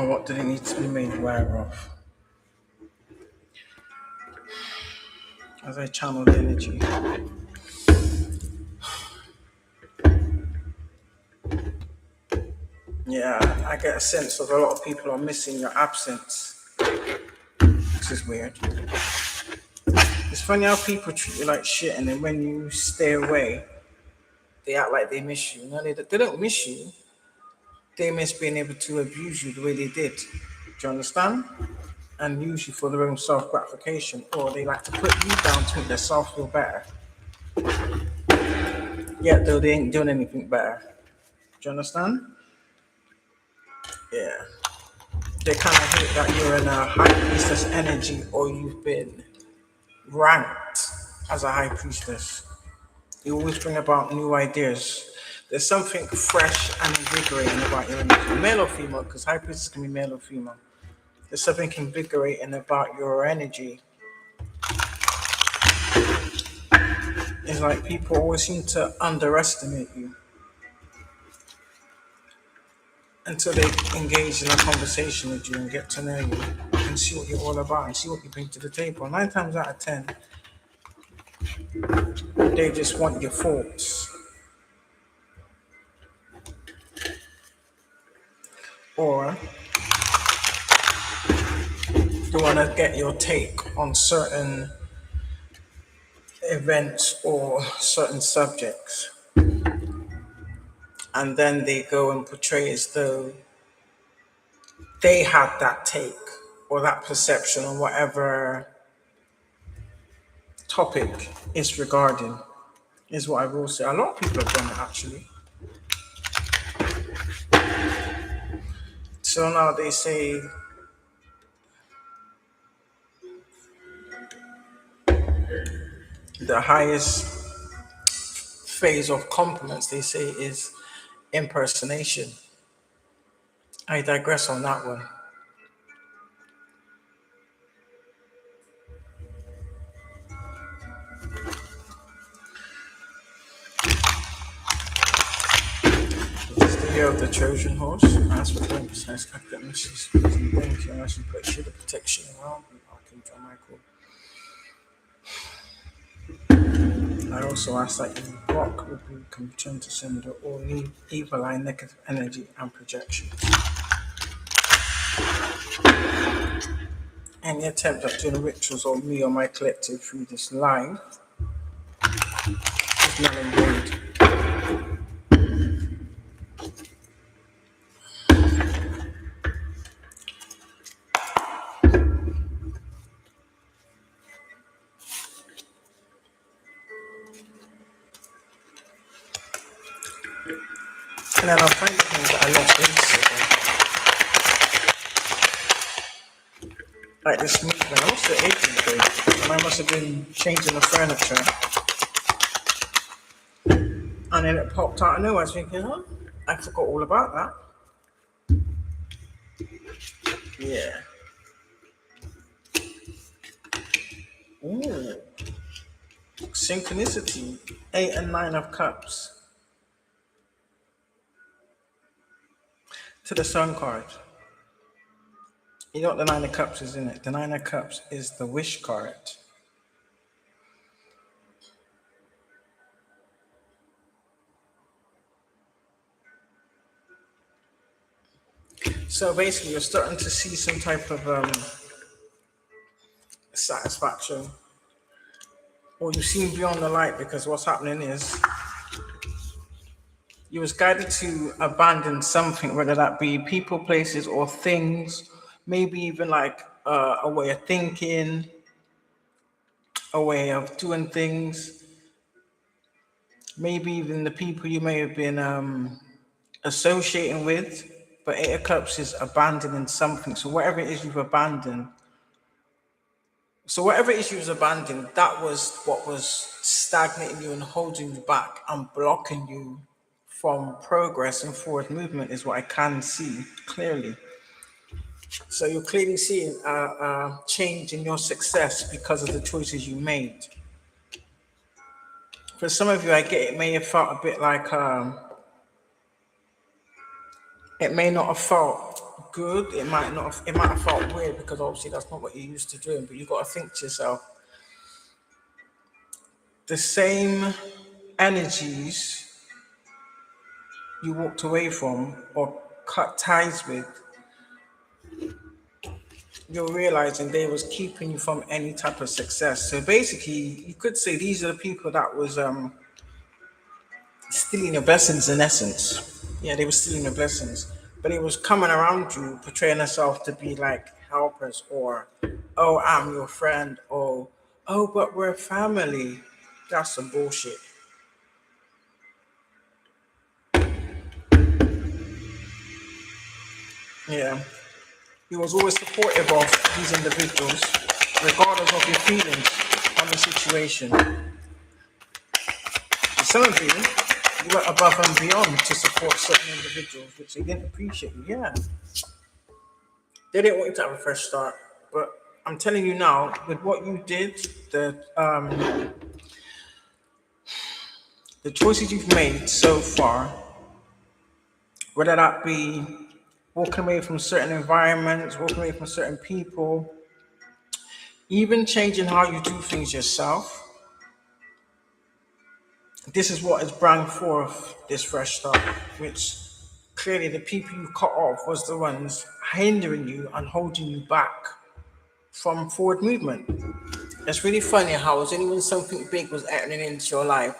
Or what do they need to be made aware of as I channel the energy? Yeah, I get a sense of a lot of people are missing your absence, which is weird. It's funny how people treat you like shit, and then when you stay away, they act like they miss you. No, they don't miss you. They miss being able to abuse you the way they did. Do you understand? And use you for their own self gratification, or they like to put you down to make themselves feel better. Yet though they ain't doing anything better. Do you understand? Yeah. They kind of hate that you're in a high priestess energy, or you've been ranked as a high priestess. You always bring about new ideas. There's something fresh and invigorating about your energy, male or female, because high priestess can be male or female. There's something invigorating about your energy. It's like people always seem to underestimate you until they engage in a conversation with you and get to know you and see what you're all about and see what you bring to the table. 9 times out of 10, they just want your thoughts, or they want to get your take on certain events or certain subjects. And then they go and portray as though they had that take or that perception on whatever topic is regarding, is what I will say. A lot of people have done it actually. So now they say the highest phase of compliments, they say, is impersonation. I digress on that one. This is the year of the Trojan horse. As for 20%, academics, thank you. I should put shield of protection around me. Archangel Michael. I also ask that you block, rebuke, and return to sender all evil eye, negative energy, and projection. Any attempt at doing rituals on me or my collective through this live is null and void. And then I'll find the things that I lost ages ago. Like this movement, I lost it ages ago. And I must have been changing the furniture. And then it popped out of nowhere. I was thinking, oh, I forgot all about that. Yeah. Ooh. Synchronicity. 8 and 9 of cups. To the sun card. You know what the 9 of cups is, in it? The 9 of cups is the wish card. So basically, you're starting to see some type of satisfaction, or you've seen beyond the light, because what's happening is you was guided to abandon something, whether that be people, places, or things, maybe even like a way of thinking, a way of doing things, maybe even the people you may have been associating with. But 8 of Cups is abandoning something. So whatever it is you've abandoned, that was what was stagnating you and holding you back and blocking you from progress and forward movement, is what I can see clearly. So you're clearly seeing a change in your success because of the choices you made. For some of you, I get it may have felt a bit like it may not have felt good. It might have felt weird because obviously that's not what you're used to doing. But you got to think to yourself, the same energies you walked away from or cut ties with, you're realizing they was keeping you from any type of success. So basically, you could say these are the people that was stealing your blessings in essence. Yeah, they were stealing your blessings, but it was coming around you, portraying themselves to be like helpers, or oh, I'm your friend, or oh, but we're family. That's some bullshit. Yeah, he was always supportive of these individuals, regardless of your feelings on the situation. Some of you went above and beyond to support certain individuals, which they didn't appreciate. Yeah, they didn't want you to have a fresh start. But I'm telling you now, with what you did, the choices you've made so far, whether that be walking away from certain environments, walking away from certain people, even changing how you do things yourself, this is what has brought forth this fresh start, which clearly the people you cut off was the ones hindering you and holding you back from forward movement. It's really funny how it's only when something big was entering into your life,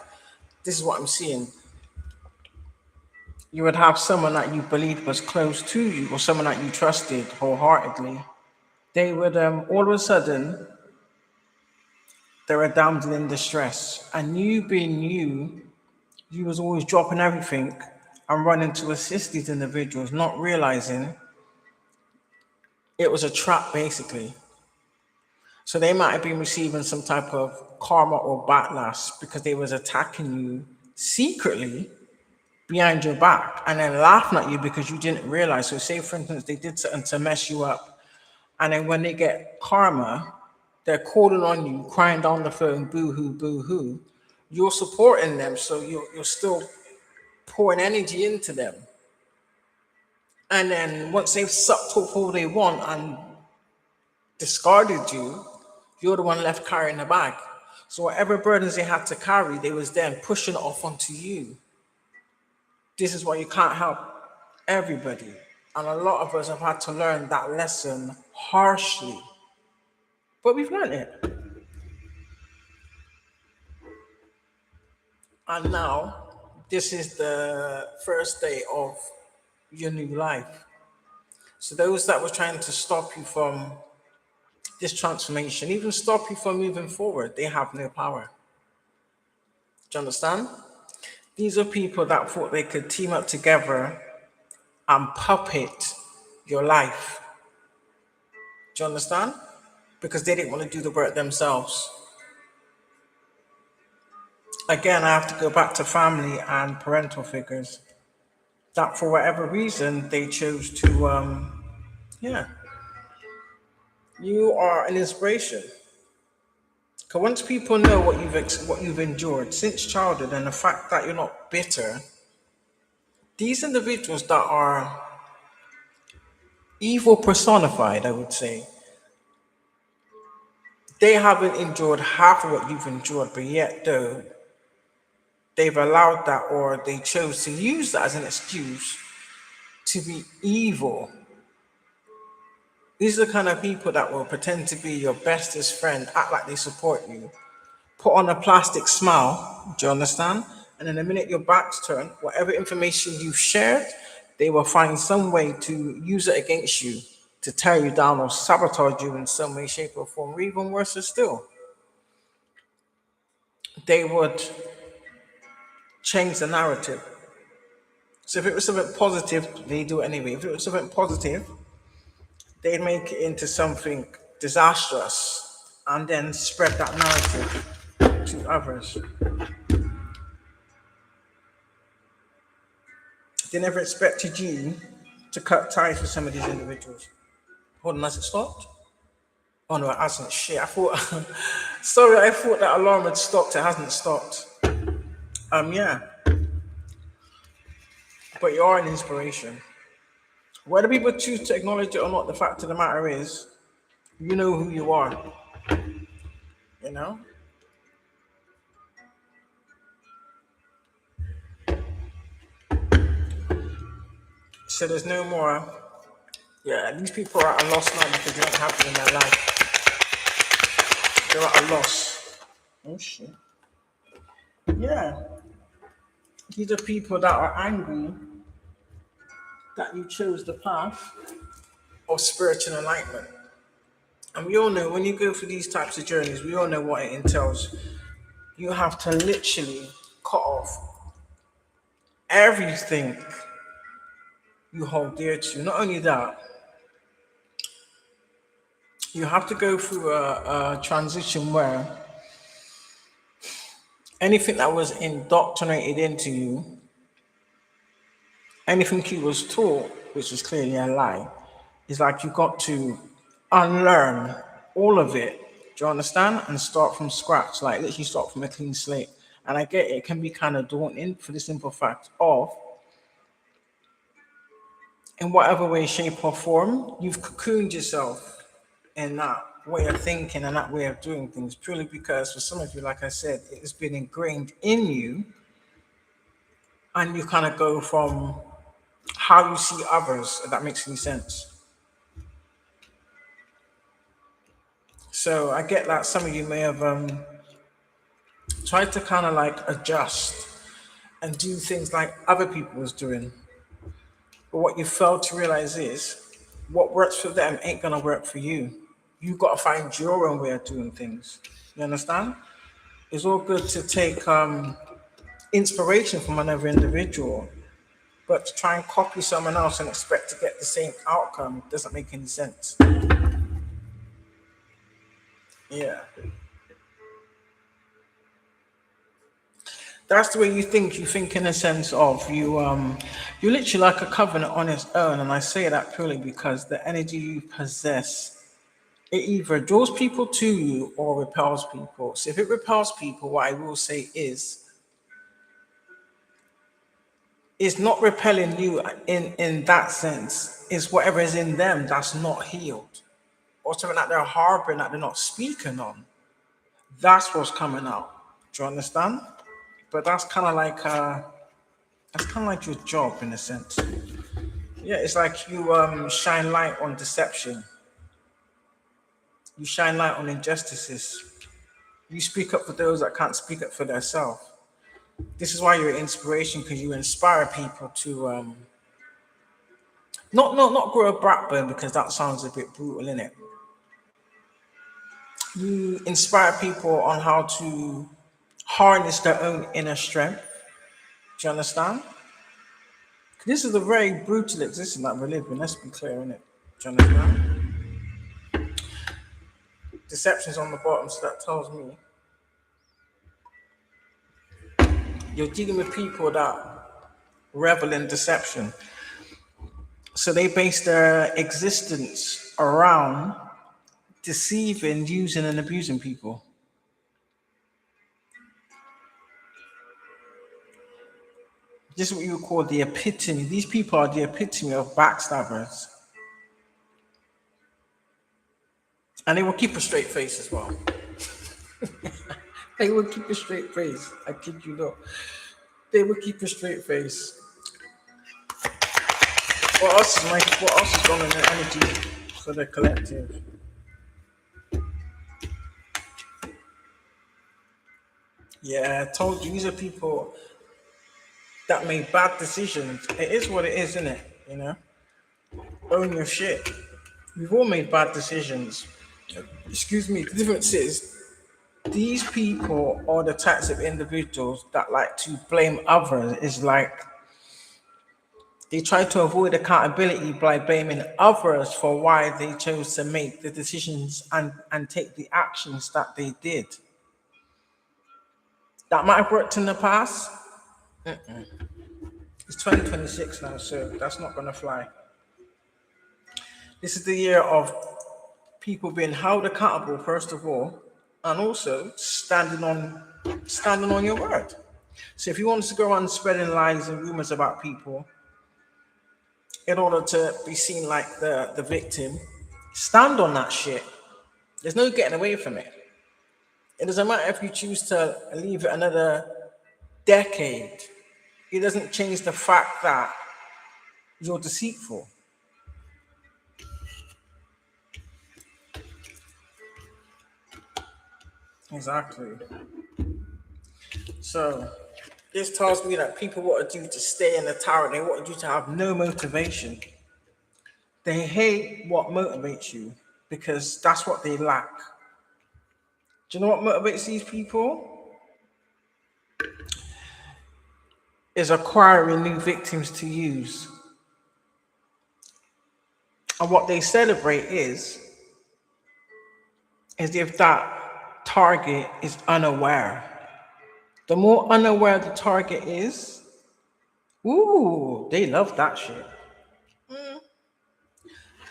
this is what I'm seeing. You would have someone that you believed was close to you or someone that you trusted wholeheartedly. They would all of a sudden they're a damsel in distress. And you being you was always dropping everything and running to assist these individuals, not realizing it was a trap basically. So they might have been receiving some type of karma or backlash because they was attacking you secretly behind your back and then laughing at you because you didn't realize. So say for instance they did something to mess you up, and then when they get karma, they're calling on you, crying down the phone, boo hoo, boo hoo. You're supporting them, so you're still pouring energy into them. And then once they've sucked up all they want and discarded you, you're the one left carrying the bag. So whatever burdens they had to carry, they was then pushing it off onto you. This is why you can't help everybody. And a lot of us have had to learn that lesson harshly. But we've learned it. And now, this is the first day of your new life. So those that were trying to stop you from this transformation, even stop you from moving forward, they have no power. Do you understand? These are people that thought they could team up together and puppet your life. Do you understand? Because they didn't want to do the work themselves. Again, I have to go back to family and parental figures that for whatever reason they chose to, yeah, you are an inspiration. Because once people know what you've endured since childhood and the fact that you're not bitter, these individuals that are evil personified, I would say, they haven't endured half of what you've endured, but yet though they've allowed that or they chose to use that as an excuse to be evil. These are the kind of people that will pretend to be your bestest friend, act like they support you, put on a plastic smile, do you understand? And then the minute your back's turned, whatever information you've shared, they will find some way to use it against you, to tear you down or sabotage you in some way, shape, or form, or even worse still. They would change the narrative. So if it was something positive, they do it anyway. If it was something positive, they'd make it into something disastrous and then spread that narrative to others. They never expected you to cut ties with some of these individuals. Hold on, has it stopped? Oh no, it hasn't. Shit, I thought. Sorry, I thought that alarm had stopped. It hasn't stopped. Yeah. But you are an inspiration. Whether people choose to acknowledge it or not, the fact of the matter is, you know who you are, you know? So there's no more, yeah, these people are at a loss now because they don't have it in their life. They're at a loss. Oh shit. Yeah. These are people that are angry that you chose the path of spiritual enlightenment. And we all know when you go through these types of journeys, we all know what it entails. You have to literally cut off everything you hold dear to. Not only that, you have to go through a transition where anything that was indoctrinated into you, anything you was taught, which was clearly a lie, is like you got to unlearn all of it. Do you understand? And start from scratch, like literally start from a clean slate. And I get it, it can be kind of daunting for the simple fact of, in whatever way, shape, or form, you've cocooned yourself in that way of thinking and that way of doing things, purely because for some of you, like I said, it has been ingrained in you, and you kind of go from how you see others, if that makes any sense. So I get that some of you may have tried to kind of like adjust and do things like other people was doing. But what you fail to realize is what works for them ain't gonna work for you. You gotta find your own way of doing things. You understand? It's all good to take inspiration from another individual, but to try and copy someone else and expect to get the same outcome doesn't make any sense. Yeah. That's the way you think. You think in a sense of you're literally like a covenant on its own. And I say that purely because the energy you possess, it either draws people to you or repels people. So if it repels people, what I will say is not repelling you in that sense. It's whatever is in them that's not healed, or something that they're harboring that they're not speaking on. That's what's coming out. Do you understand? But that's kind of like your job in a sense. Yeah, it's like you shine light on deception. You shine light on injustices. You speak up for those that can't speak up for themselves. This is why you're an inspiration, because you inspire people to not grow a backbone, because that sounds a bit brutal, innit? You inspire people on how to harness their own inner strength. Do you understand? This is a very brutal existence that we live in. Let's be clear, innit? Do you understand? Deception's on the bottom, so that tells me you're dealing with people that revel in deception. So they base their existence around deceiving, using, and abusing people. This is what you would call the epitome. These people are the epitome of backstabbers. And they will keep a straight face as well. They will keep a straight face. I kid you not. They will keep a straight face. What else is going on in their energy for the collective? Yeah, I told you, these are people that made bad decisions. It is what it is, isn't it? You know? Own your shit. We've all made bad decisions. Excuse me. The difference is these people are the types of individuals that like to blame others. It's like they try to avoid accountability by blaming others for why they chose to make the decisions and take the actions that they did. That might have worked in the past. It's 2026 now, so that's not going to fly. This is the year of people being held accountable, first of all, and also standing on your word. So if you want to go on spreading lies and rumors about people, in order to be seen like the victim. Stand on that shit. There's no getting away from it. It doesn't matter if you choose to leave it another decade. It doesn't change the fact that you're deceitful. Exactly. So this tells me that people want you to stay in the tower. They want you to have no motivation. They hate what motivates you because that's what they lack. Do you know what motivates these people? Is acquiring new victims to use. And what they celebrate is if that target is unaware. The more unaware the target is, ooh, they love that shit.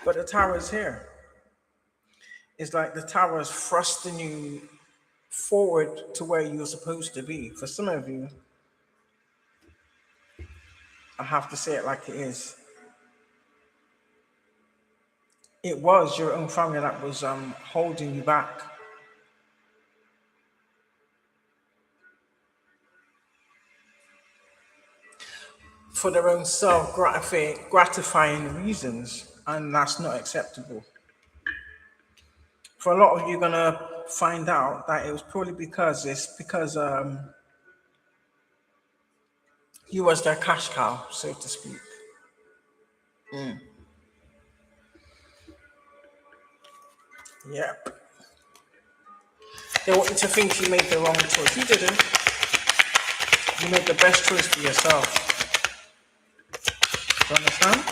But the tower is here. It's like the tower is thrusting you forward to where you're supposed to be. For some of you, I have to say it like it is. It was your own family that was holding you back. For their own self-gratifying reasons, and that's not acceptable. For a lot of you, gonna find out that it was probably because you was their cash cow, so to speak. Yeah. They want you to think you made the wrong choice. You didn't. You made the best choice for yourself. Do you understand?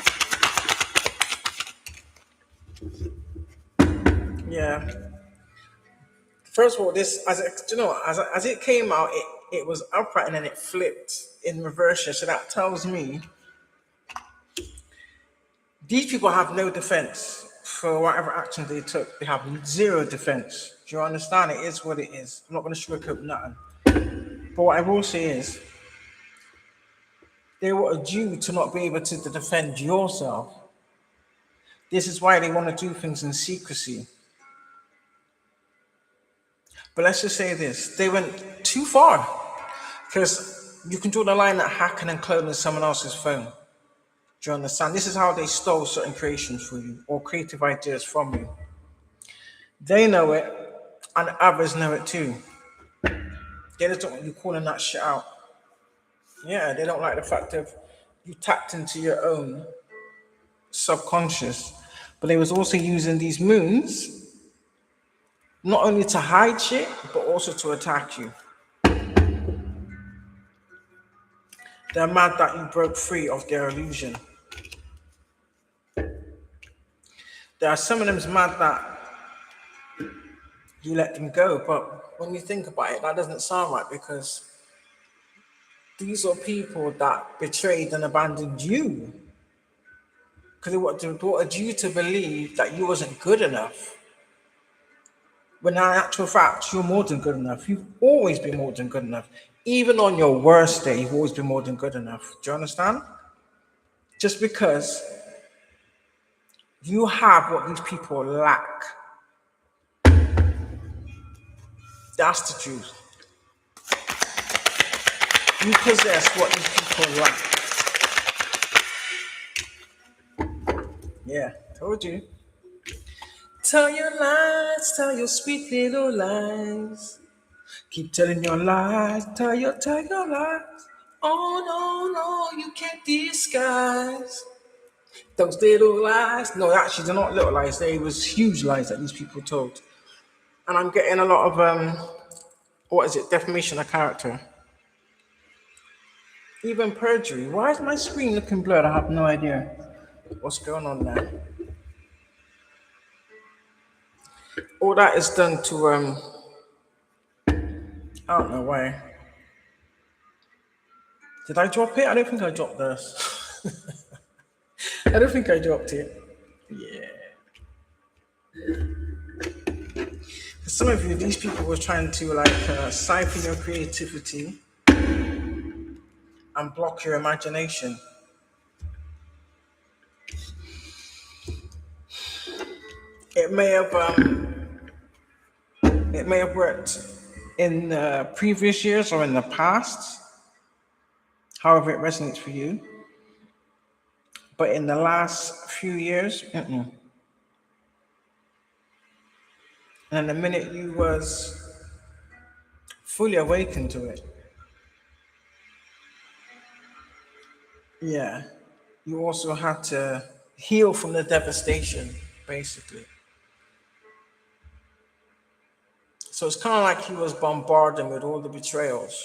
Yeah. First of all, this as it came out, it was upright and then it flipped in reverse. So that tells me these people have no defense for whatever action they took. They have zero defense. Do you understand? It is what it is. I'm not going to sugarcoat nothing. But what I will say is, they were due to not be able to defend yourself. This is why they want to do things in secrecy. But let's just say this, they went too far. Because you can draw the line at hacking and cloning someone else's phone. Do you understand? This is how they stole certain creations for you or creative ideas from you. They know it, and others know it too. They just don't want you calling that shit out. Yeah, they don't like the fact of you tapped into your own subconscious. But they was also using these moons not only to hide shit, but also to attack you. They're mad that you broke free of their illusion. There are some of them's mad that you let them go, but when you think about it, that doesn't sound right because these are people that betrayed and abandoned you. Because they wanted you to believe that you wasn't good enough. When in actual fact, you're more than good enough. You've always been more than good enough. Even on your worst day, you've always been more than good enough. Do you understand? Just because you have what these people lack. That's the truth. You possess what these people lack. Yeah, told you. Tell your lies, tell your sweet little lies. Keep telling your lies, tell your lies. Oh no, you can't disguise those little lies. No, actually, they're not little lies. They was huge lies that these people told. And I'm getting a lot of defamation of character. Even perjury. Why is my screen looking blurred? I have no idea what's going on there. All that is done to I don't know why. Did I drop it? I don't think I dropped this. I don't think I dropped it. Yeah. Some of you, these people were trying to siphon your creativity and block your imagination. It may have it may have worked in previous years or in the past, however it resonates for you. But in the last few years, mm-mm. And the minute you was fully awakened to it, yeah, you also had to heal from the devastation, basically. So it's kind of like he was bombarding with all the betrayals.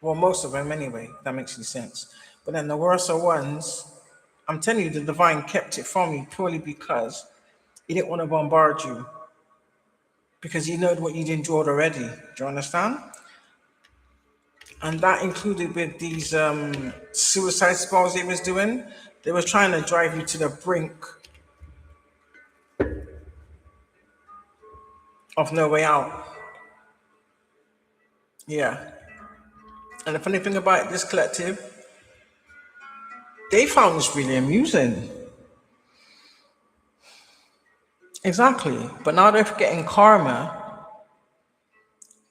Well, most of them anyway, if that makes any sense. But then the worst ones, I'm telling you, the divine kept it from you purely because he didn't want to bombard you. Because he knew what you'd endured already. Do you understand? And that included with these suicide spells he was doing. They was trying to drive you to the brink of no way out. Yeah. And the funny thing about this collective, they found this really amusing. Exactly. But now they're getting karma.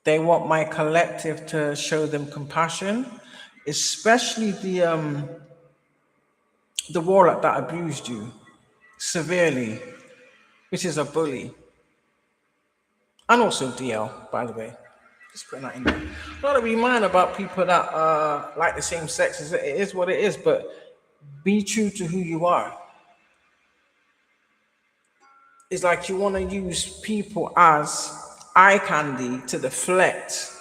They want my collective to show them compassion, especially the warlock that abused you severely, which is a bully. And also DL, by the way. Just putting that in there. Not to be mad about people that are like the same sex. It is what it is, but be true to who you are. It's like you want to use people as eye candy to deflect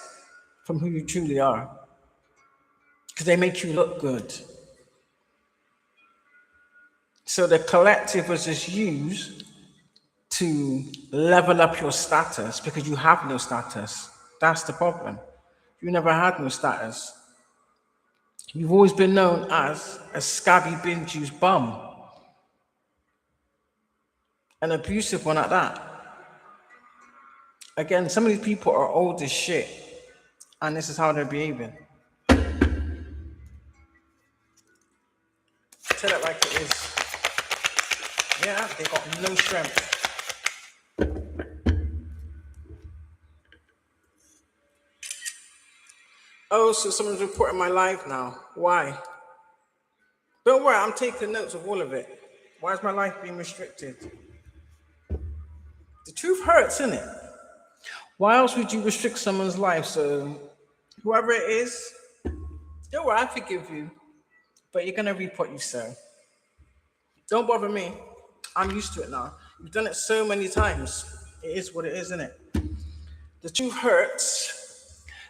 from who you truly are. Because they make you look good. So the collective was just used to level up your status because you have no status. That's the problem. You never had no status. You've always been known as a scabby, binge-used bum. An abusive one at that. Again, some of these people are old as shit, and this is how they're behaving. Tell it like it is. Yeah, they got no strength. Oh, so someone's reporting my life now. Why? Don't worry, I'm taking notes of all of it. Why is my life being restricted? The truth hurts, innit? Why else would you restrict someone's life? So, whoever it is, don't worry, I forgive you. But you're gonna reap what you sow. Don't bother me. I'm used to it now. You've done it so many times. It is what it is, isn't it? The truth hurts.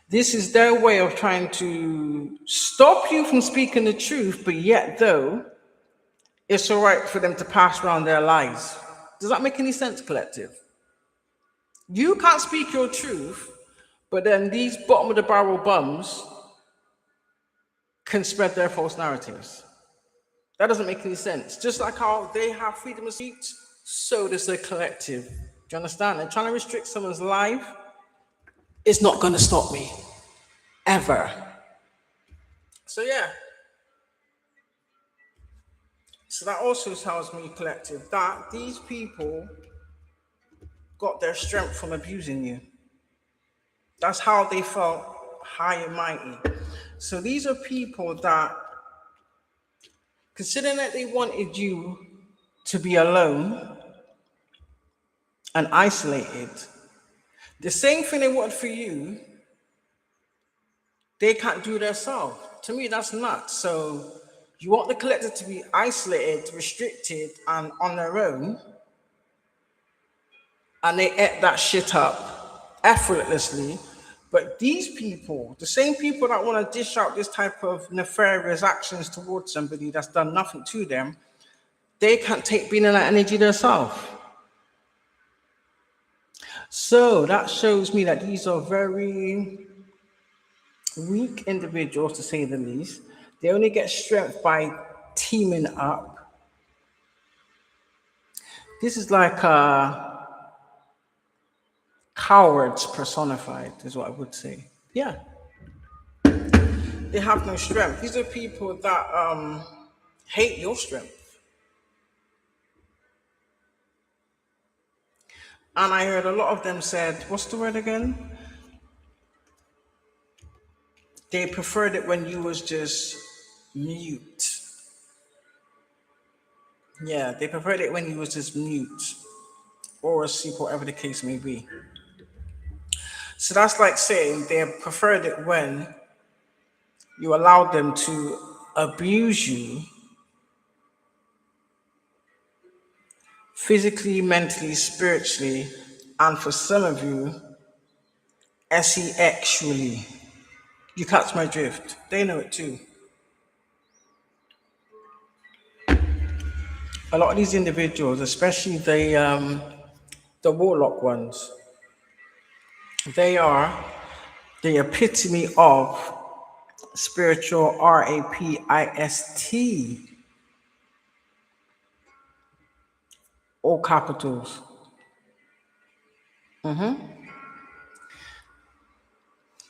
This is their way of trying to stop you from speaking the truth, but yet, though, it's all right for them to pass around their lies. Does that make any sense, collective? You can't speak your truth, but then these bottom of the barrel bums can spread their false narratives. That doesn't make any sense. Just like how they have freedom of speech, so does the collective. Do you understand? And trying to restrict someone's life is not going to stop me. Ever. So yeah. So that also tells me, collective, that these people got their strength from abusing you. That's how they felt high and mighty. So these are people that, considering that they wanted you to be alone and isolated, the same thing they wanted for you, they can't do themselves. To me, that's nuts. So you want the collective to be isolated, restricted, and on their own, and they ate that shit up effortlessly. But these people, the same people that want to dish out this type of nefarious actions towards somebody that's done nothing to them, they can't take being in that energy themselves. So that shows me that these are very weak individuals, to say the least. They only get strength by teaming up. This is like cowards personified, is what I would say. Yeah. They have no strength. These are people that hate your strength. And I heard a lot of them said, what's the word again? They preferred it when you was just mute. Yeah, they preferred it when you was just mute or asleep, whatever the case may be. So that's like saying they preferred it when you allowed them to abuse you physically, mentally, spiritually, and for some of you, sexually. You catch my drift. They know it too. A lot of these individuals, especially the warlock ones, they are the epitome of spiritual RAPIST, all capitals.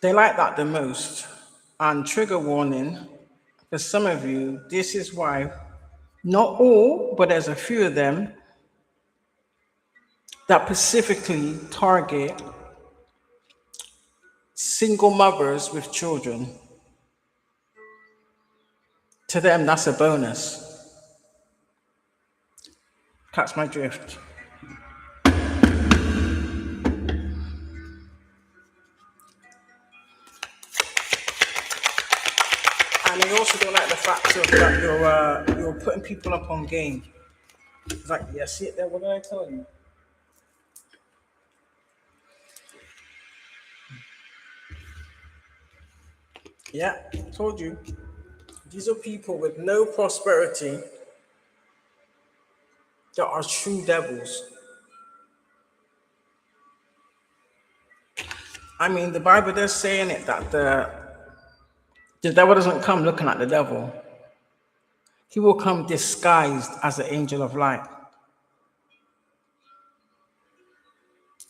They like that the most. And trigger warning for some of you, this is why, not all, but there's a few of them that specifically target single mothers with children. To them, that's a bonus. Catch my drift. And they also don't like the fact of that you're putting people up on game. It's like, yeah, see it there, what did I tell you? Yeah, told you. These are people with no prosperity that are true devils. I mean, the Bible does say in it that the devil doesn't come looking like the devil. He will come disguised as the angel of light.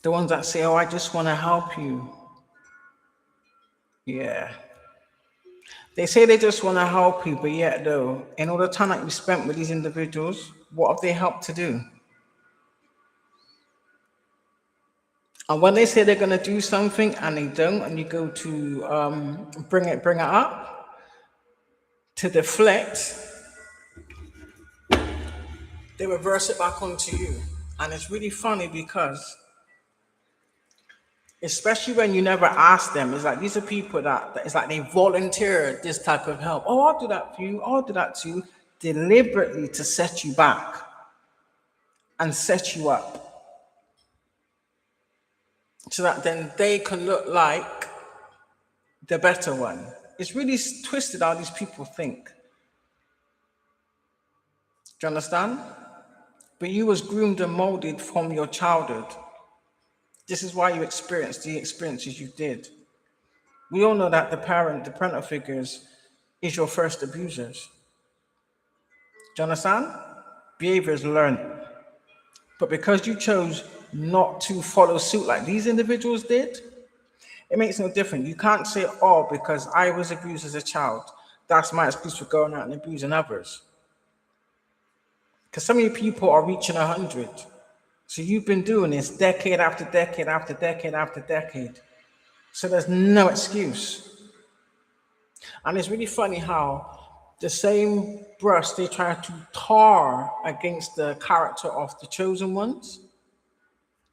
The ones that say, oh, I just want to help you. Yeah. They say they just want to help you, but yet, though, in all the time that you spent with these individuals, what have they helped to do? And when they say they're going to do something and they don't, and you go to bring it up to deflect, they reverse it back onto you. And it's really funny because, especially when you never ask them, it's like these are people that it's like they volunteer this type of help. Oh, I'll do that for you. I'll do that to you, deliberately to set you back and set you up, so that then they can look like the better one. It's really twisted how these people think. Do you understand? But you was groomed and molded from your childhood. This is why you experienced the experiences you did. We all know that the parental figures is your first abusers. Do you understand? Behavior is learned. But because you chose not to follow suit like these individuals did, it makes no difference. You can't say, oh, because I was abused as a child, that's my excuse for going out and abusing others. Because some of you people are reaching 100. So you've been doing this decade after decade after decade after decade. So there's no excuse. And it's really funny how the same brush they try to tar against the character of the chosen ones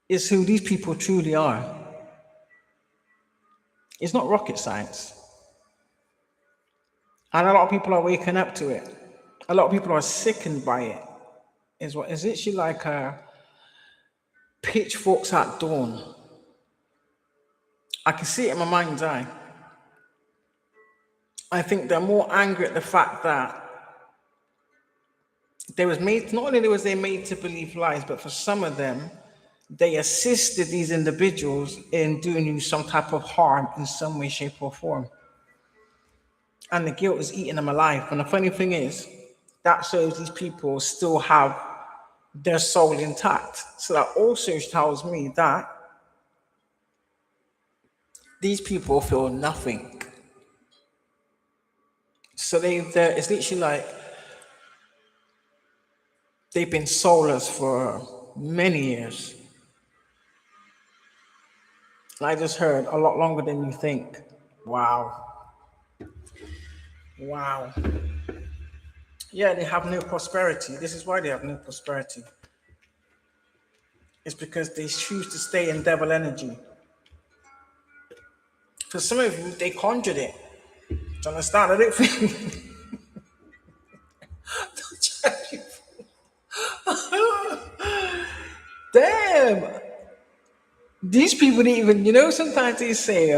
is who these people truly are. It's not rocket science. And a lot of people are waking up to it. A lot of people are sickened by it. It's literally like pitchforks at dawn. I can see it in my mind's eye. I think they're more angry at the fact that not only was they made to believe lies, but for some of them, they assisted these individuals in doing you some type of harm in some way, shape, or form. And the guilt is eating them alive. And the funny thing is, that shows these people still have their soul intact. So that also tells me that these people feel nothing. So it's literally like they've been soulless for many years. And I just heard a lot longer than you think. Wow. Wow. Yeah, they have no prosperity. This is why they have no prosperity. It's because they choose to stay in devil energy. For some of you, they conjured it. Do you understand? I don't think. Damn. These people didn't even, sometimes they say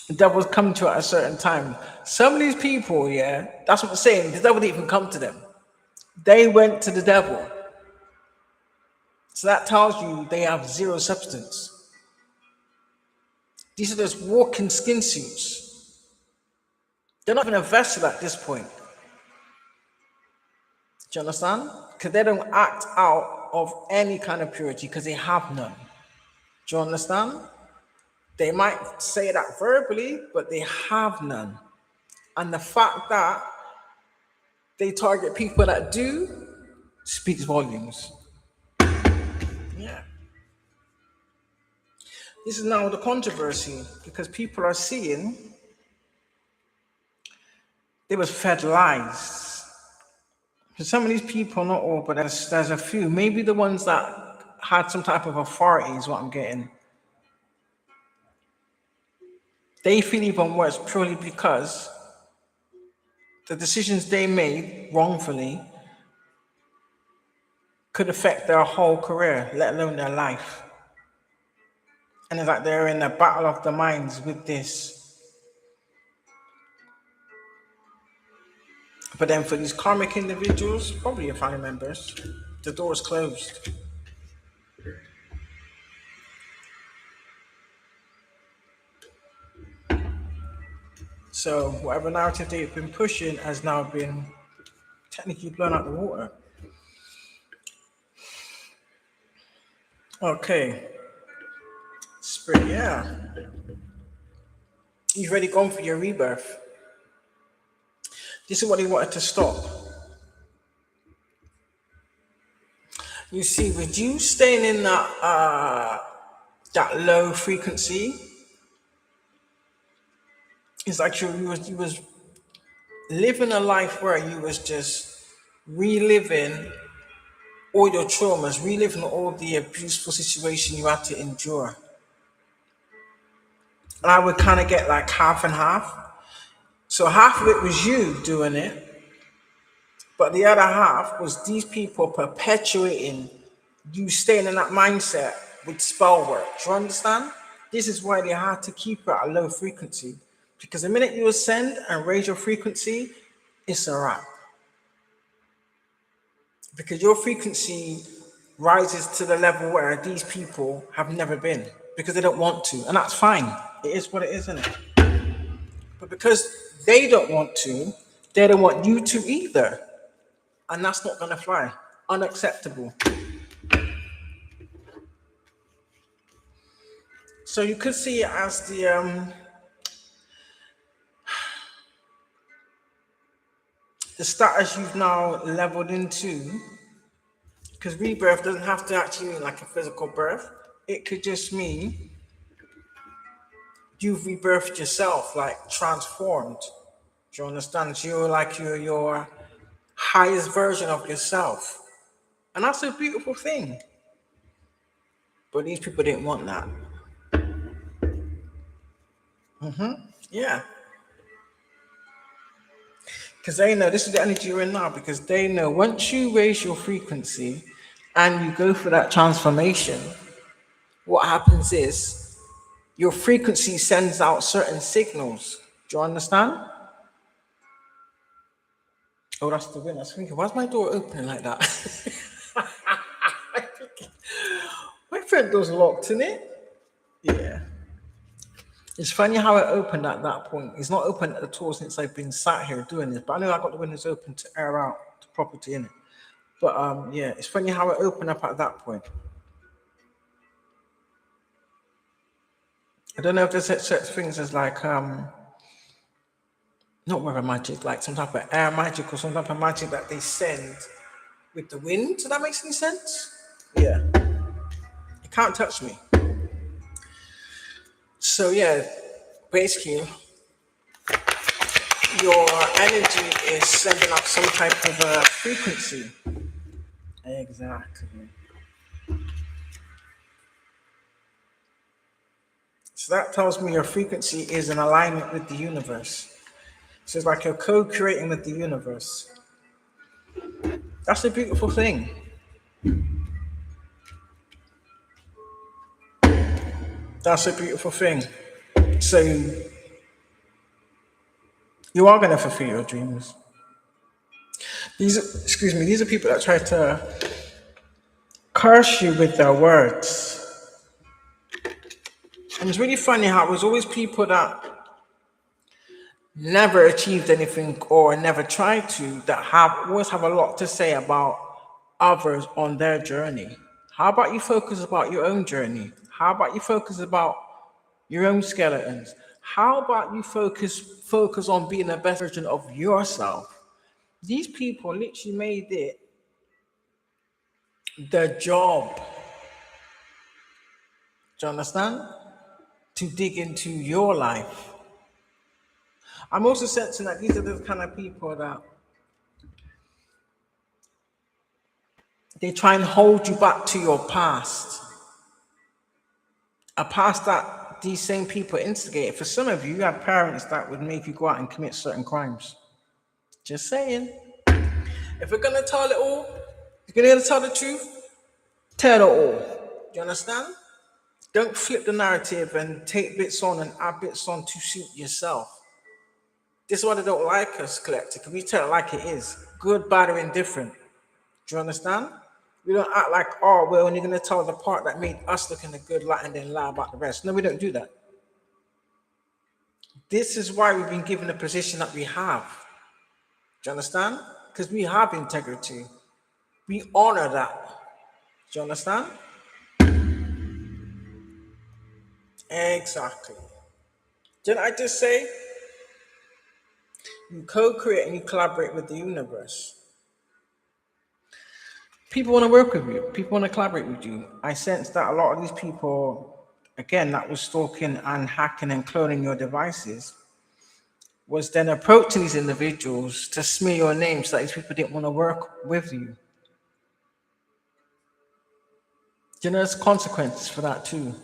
the devil's come to at a certain time. Some of these people, yeah, that's what I'm saying. The devil didn't even come to them. They went to the devil. So that tells you they have zero substance. These are just walking skin suits. They're not even a vessel at this point. Do you understand? Because they don't act out of any kind of purity because they have none. Do you understand? They might say that verbally, but they have none. And the fact that they target people that do speaks volumes. Yeah. This is now the controversy because people are seeing they was fed lies. For some of these people, not all, but there's a few. Maybe the ones that had some type of authority is what I'm getting. They feel even worse purely because the decisions they made wrongfully could affect their whole career, let alone their life. And it's like they're in a battle of the minds with this. But then for these karmic individuals, probably your family members, the door is closed. So whatever narrative they've been pushing has now been technically blown out the water. Okay. Spirit, yeah. You've already gone for your rebirth. This is what he wanted to stop. You see, with you staying in that low frequency, it's like you was living a life where you was just reliving all your traumas, reliving all the abuseful situation you had to endure. And I would kind of get like half and half. So half of it was you doing it, but the other half was these people perpetuating you staying in that mindset with spell work. Do you understand? This is why they had to keep it at a low frequency. Because the minute you ascend and raise your frequency, it's a wrap. Because your frequency rises to the level where these people have never been. Because they don't want to. And that's fine. It is what it is, isn't it? But because they don't want to, they don't want you to either. And that's not going to fly. Unacceptable. So you could see it as the status you've now leveled into, because rebirth doesn't have to actually mean like a physical birth. It could just mean you've rebirthed yourself, like transformed. Do you understand? So you're like your highest version of yourself. And that's a beautiful thing. But these people didn't want that. Yeah. Because they know this is the energy you're in now, because they know once you raise your frequency and you go for that transformation, what happens is your frequency sends out certain signals. Do you understand? Oh, that's the wind. I was thinking, why's my door opening like that? My front door's locked, isn't it? Yeah. It's funny how it opened at that point. It's not open at all since I've been sat here doing this, but I know I got the windows open to air out the property in it. But yeah, it's funny how it opened up at that point. I don't know if there's such things as like not weather magic, like some type of air magic or some type of magic that they send with the wind. Does that make any sense? Yeah. You can't touch me. So yeah, basically your energy is sending up some type of a frequency. Exactly. So that tells me your frequency is in alignment with the universe. So it's like you're co-creating with the universe. That's a beautiful thing. That's a beautiful thing. So you are going to fulfill your dreams. Excuse me, these are people that try to curse you with their words. And it's really funny how it was always people that never achieved anything or never tried to that have always have a lot to say about others on their journey. How about you focus about your own journey? How about you focus about your own skeletons? How about you focus on being the best version of yourself? These people literally made it their job. Do you understand? To dig into your life. I'm also sensing that these are the kind of people that they try and hold you back to your past. A past that these same people instigated. For some of you, you have parents that would make you go out and commit certain crimes. Just saying. If we're gonna tell it all, if you're gonna tell the truth, tell it all. Do you understand? Don't flip the narrative and take bits on and add bits on to suit yourself. This is why they don't like us collectively. We tell it like it is. Good, bad, or indifferent. Do you understand? We don't act like, oh, we're only going to tell the part that made us look in a good light and then lie about the rest. No, we don't do that. This is why we've been given the position that we have. Do you understand? Because we have integrity. We honor that. Do you understand? Exactly. Didn't I just say you co-create and you collaborate with the universe? People want to work with you. People want to collaborate with you. I sense that a lot of these people, again, that was stalking and hacking and cloning your devices, was then approaching these individuals to smear your name so that these people didn't want to work with you. Do you know there's consequences for that too?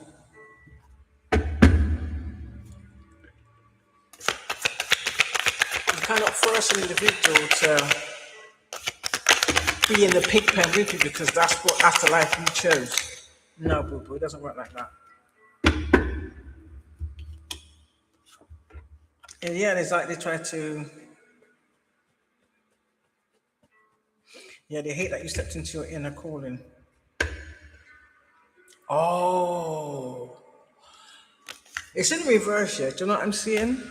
You cannot force an individual to be in the pig pen with you because that's the life you chose. No, boo boo, it doesn't work like that. And yeah, it's like they try to. Yeah, they hate that you stepped into your inner calling. Oh, it's in reverse here. Do you know what I'm seeing?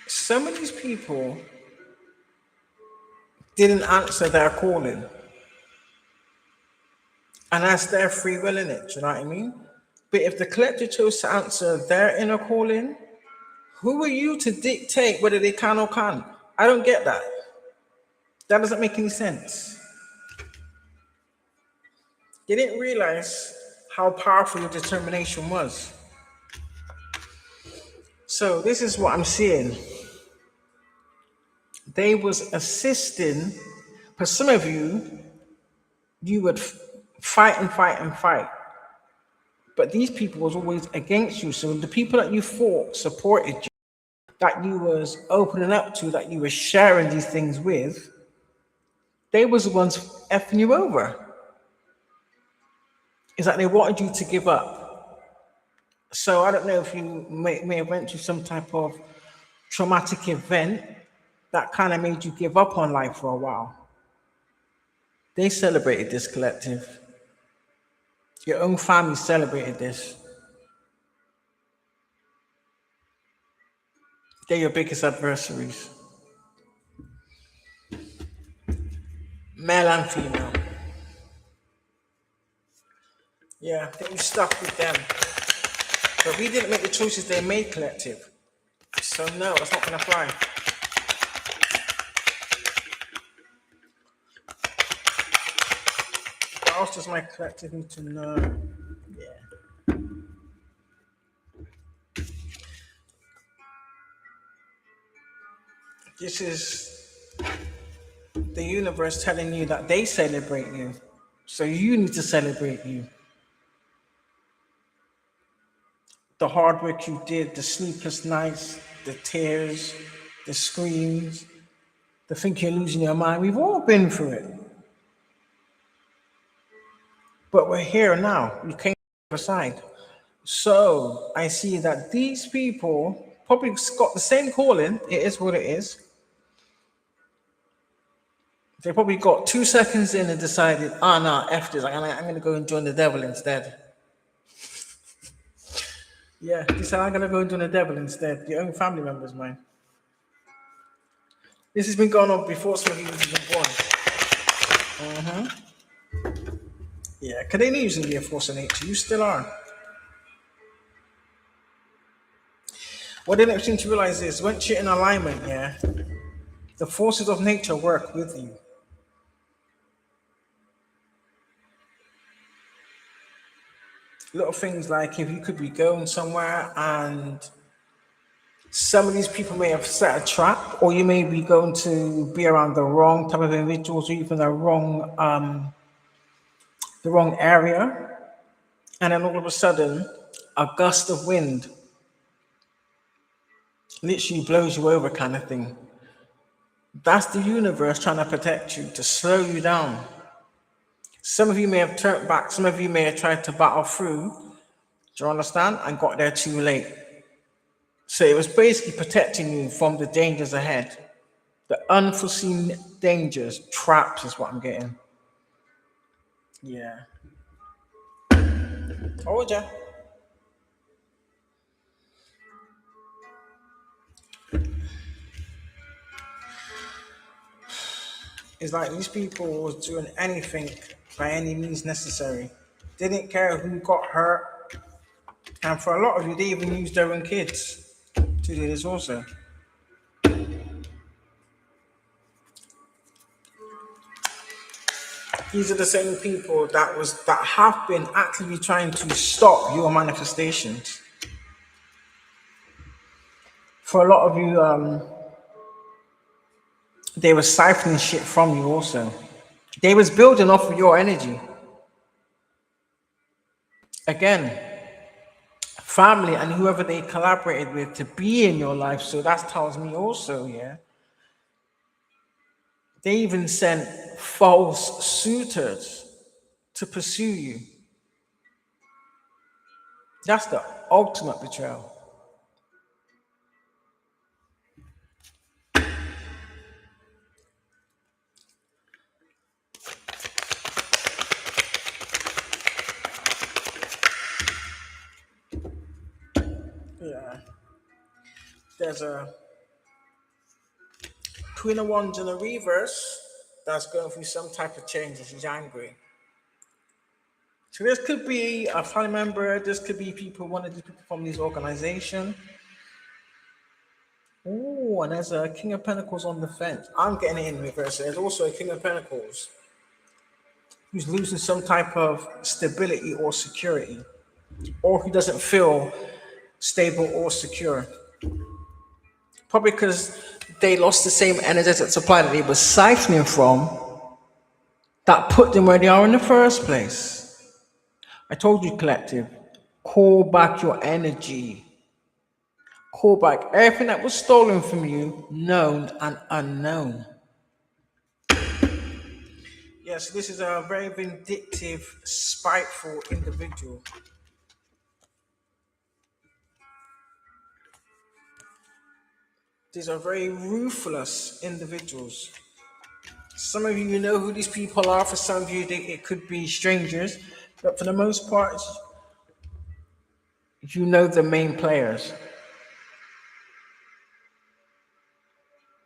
Some of these people didn't answer their calling. And that's their free will in it, do you know what I mean? But if the collective chose to answer their inner calling, who are you to dictate whether they can or can't? I don't get that. That doesn't make any sense. They didn't realize how powerful your determination was. So this is what I'm seeing. They was assisting, for some of you, you would fight and fight and fight. But these people was always against you. So the people that you fought, supported you, that you was opening up to, that you were sharing these things with, they was the ones effing you over. It's like they wanted you to give up. So I don't know if you may have went through some type of traumatic event that kind of made you give up on life for a while. They celebrated this collective. Your own family celebrated this. They're your biggest adversaries. Male and female. Yeah, they were stuck with them. But we didn't make the choices they made, collective. So no, that's not going to fly. What else does my collective need to know? Yeah. This is the universe telling you that they celebrate you. So you need to celebrate you. The hard work you did, the sleepless nights, the tears, the screams, the think you're losing your mind. We've all been through it. But we're here now. We came to the other side. So I see that these people probably got the same calling. It is what it is. They probably got 2 seconds in and decided, no, F this. I'm going to go and join the devil instead. Yeah, they said, I'm going to go and join the devil instead. Your own family members, man. This has been going on before some of you was even born. Yeah, because they knew you was going to be a force of nature. You still are. What the next thing to realize is, once you're in alignment, yeah, the forces of nature work with you. Little things like if you could be going somewhere and some of these people may have set a trap, or you may be going to be around the wrong type of individuals, or even the wrong area, and then all of a sudden, a gust of wind literally blows you over, kind of thing. That's the universe trying to protect you, to slow you down. Some of you may have turned back, some of you may have tried to battle through, do you understand? And got there too late. So it was basically protecting you from the dangers ahead. The unforeseen dangers, traps is what I'm getting. Yeah. Told ya. It's like these people was doing anything by any means necessary. They didn't care who got hurt. And for a lot of you, they even used their own kids to do this also. These are the same people that have been actively trying to stop your manifestations. For a lot of you, they were siphoning shit from you also. They was building off of your energy. Again, family and whoever they collaborated with to be in your life. So that tells me also, yeah. They even sent false suitors to pursue you. That's the ultimate betrayal. Yeah. There's a Queen of Wands in a reverse that's going through some type of change and she's angry. So this could be a family member, this could be people, one of the people from this organization. Oh, and there's a King of Pentacles on the fence. I'm getting it in reverse. There's also a King of Pentacles who's losing some type of stability or security, or who doesn't feel stable or secure. Probably because they lost the same energetic supply that they were siphoning from that put them where they are in the first place. I told you, collective, call back your energy. Call back everything that was stolen from you, known and unknown. Yes, this is a very vindictive, spiteful individual. These are very ruthless individuals. Some of you know who these people are. For some of you, it could be strangers. But for the most part, you know the main players.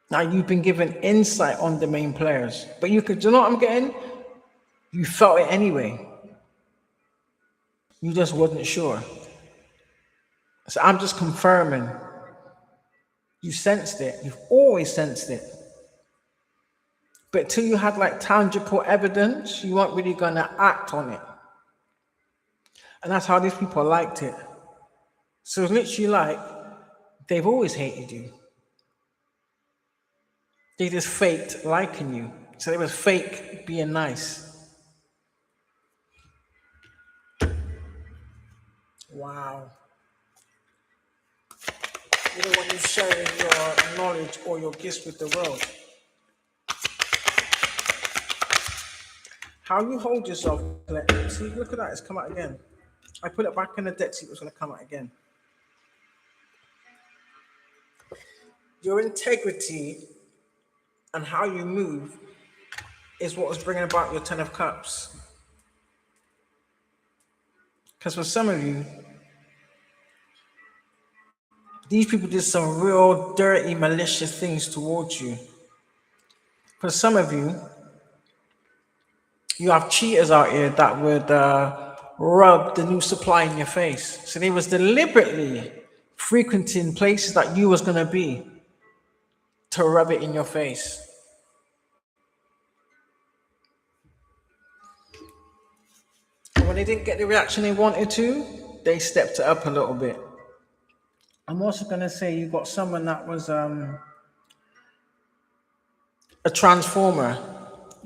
Now, you've been given insight on the main players. But you know what I'm getting? You felt it anyway. You just wasn't sure. So I'm just confirming. You sensed it. You've always sensed it. But till you had like tangible evidence, you weren't really gonna act on it. And that's how these people liked it. So it's literally like they've always hated you. They just faked liking you. So they was fake being nice. Wow. You don't want you sharing your knowledge or your gifts with the world. How you hold yourself. See, look at that, it's come out again. I put it back in the deck, see what's going to come out again. Your integrity and how you move is what was bringing about your Ten of Cups. Because for some of you, these people did some real dirty, malicious things towards you. For some of you, you have cheaters out here that would rub the new supply in your face. So they was deliberately frequenting places that you was going to be to rub it in your face. And when they didn't get the reaction they wanted to, they stepped it up a little bit. I'm also going to say you got someone that was a transformer.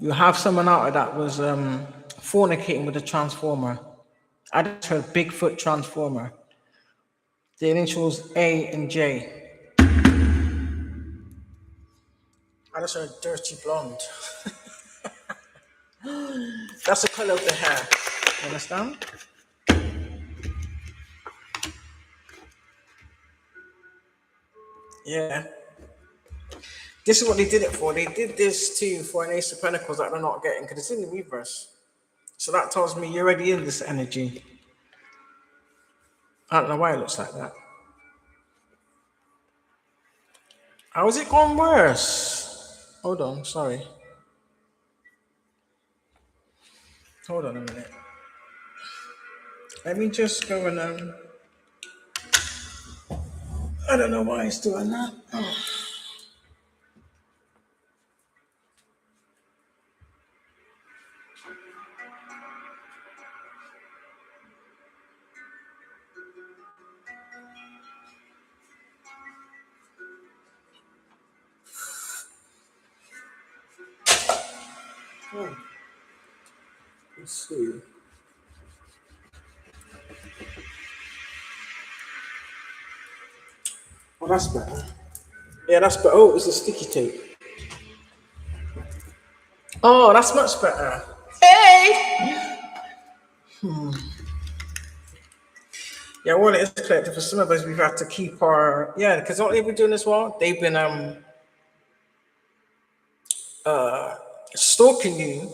You have someone out there that was fornicating with a transformer. I just heard Bigfoot transformer. The initials A and J. I just heard dirty blonde. That's the color of the hair. You understand? Yeah. This is what they did it for. They did this to you for an Ace of Pentacles that they're not getting because it's in the reverse. So that tells me you're already in this energy. I don't know why it looks like that. How has it gone worse? Hold on, sorry. Hold on a minute. Let me just go and I don't know why it's doing that. Oh. Let's see. Oh, that's better. Yeah, that's better. Oh, it's a sticky tape. Oh, that's much better. Hey! Yeah, well, it is collective. For some of us, we've had to keep our because what they've been doing as well, they've been stalking you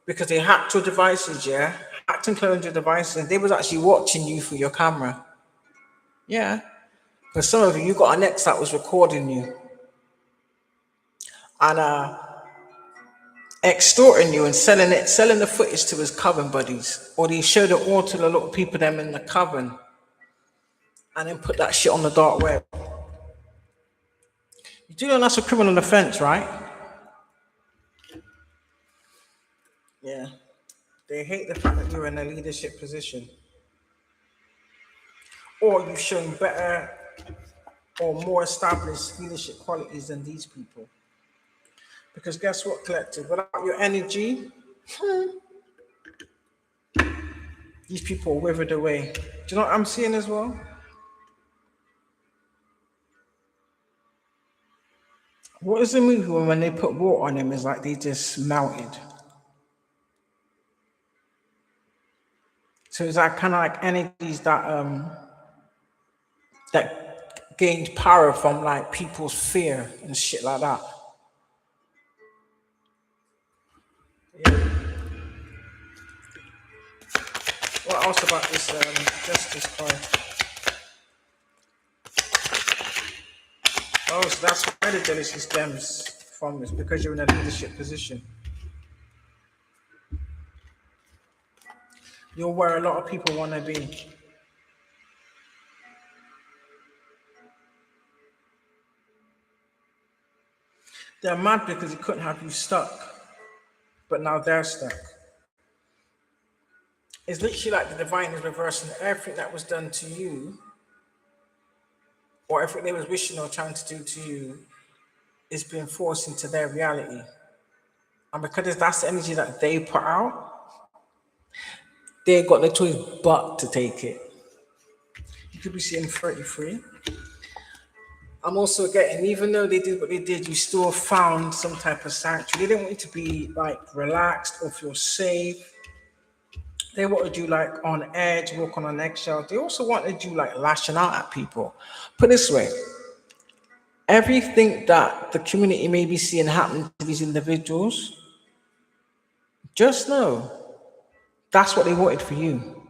because they hacked your devices, hacked and cloned your devices, and they was actually watching you through your camera. Yeah, for some of you got an ex that was recording you and extorting you and selling the footage to his coven buddies, or he showed it all to the little people them in the coven, and then put that shit on the dark web. You do know that's a criminal offense, right? Yeah. They hate the fact that you're in a leadership position. Or you've shown better or more established leadership qualities than these people. Because guess what, collective? Without your energy, these people are withered away. Do you know what I'm seeing as well? What is the movie when they put water on them? It's like they just melted. So it's like kind of like energies that gained power from like people's fear and shit like that. Yeah. What else about this justice card? Oh, so that's why the jealousy stems from this, because you're in a leadership position. You're where a lot of people want to be. They're mad because he couldn't have you stuck, but now they're stuck. It's literally like the divine is reversing everything that was done to you, or everything they was wishing or trying to do to you, is being forced into their reality. And because that's the energy that they put out, they ain't got the choice but to take it. You could be seeing 33. I'm also getting, even though they did what they did, you still found some type of sanctuary. They didn't want you to be like relaxed or feel safe. They wanted you like on edge, walk on an eggshell. They also wanted you like lashing out at people. Put it this way, everything that the community may be seeing happen to these individuals, just know that's what they wanted for you.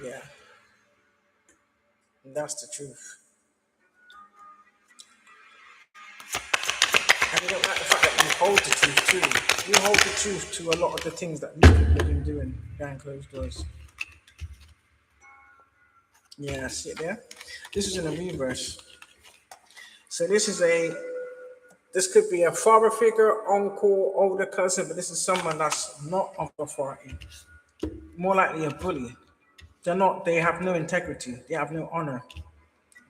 Yeah, that's the truth. And you don't like the fact that you hold the truth too. You hold the truth to a lot of the things that these people have been doing behind closed doors. Yeah, see it there? This is in a reverse. So this could be a father figure, uncle, older cousin, but this is someone that's not of authority. More likely a bully. They have no integrity. They have no honor.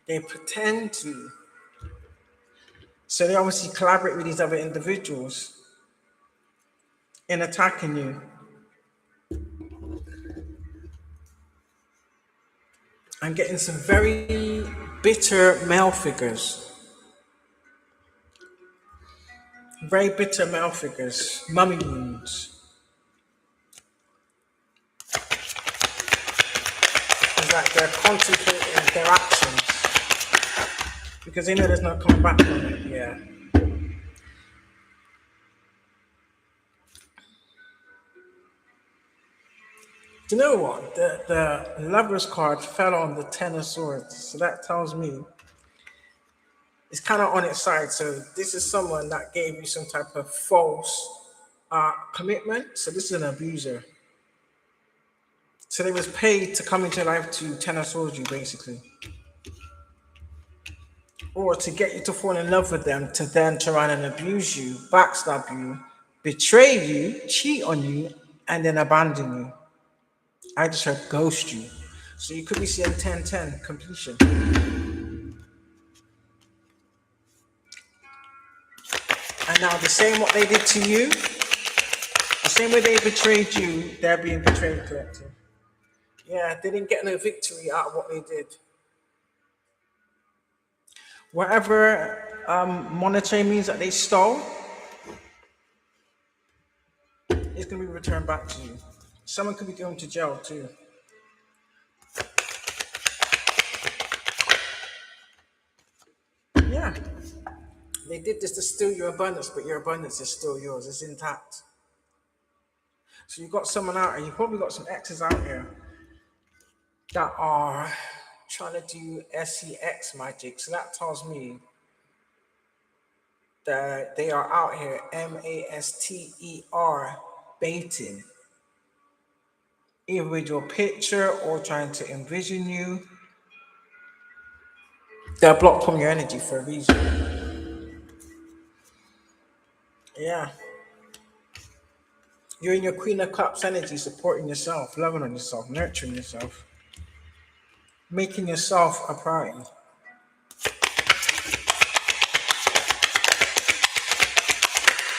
They pretend to. So they obviously collaborate with these other individuals in attacking you. I'm getting some very bitter male figures. Very bitter male figures. Mummy wounds. It's like they're contemplating their actions because they know there's no coming back from it. Yeah. Do you know what? The Lover's card fell on the Ten of Swords. So that tells me it's kind of on its side. So this is someone that gave you some type of false commitment. So this is an abuser. So they was paid to come into your life to Ten of Swords you, basically. Or to get you to fall in love with them, to then turn around and abuse you, backstab you, betray you, cheat on you, and then abandon you. I just heard ghost you. So you could be seeing 10-10 completion. And now the same what they did to you, the same way they betrayed you, they're being betrayed collective. Yeah, they didn't get no victory out of what they did. Whatever monetary means that they stole is going to be returned back to you. Someone could be going to jail too. Yeah. They did this to steal your abundance, but your abundance is still yours. It's intact. So you've got someone out here, you've probably got some exes out here that are trying to do SEX magic. So that tells me that they are out here MASTER baiting. Either with your picture or trying to envision you. They're blocked from your energy for a reason. Yeah. You're in your Queen of Cups energy, supporting yourself, loving on yourself, nurturing yourself, making yourself a priority.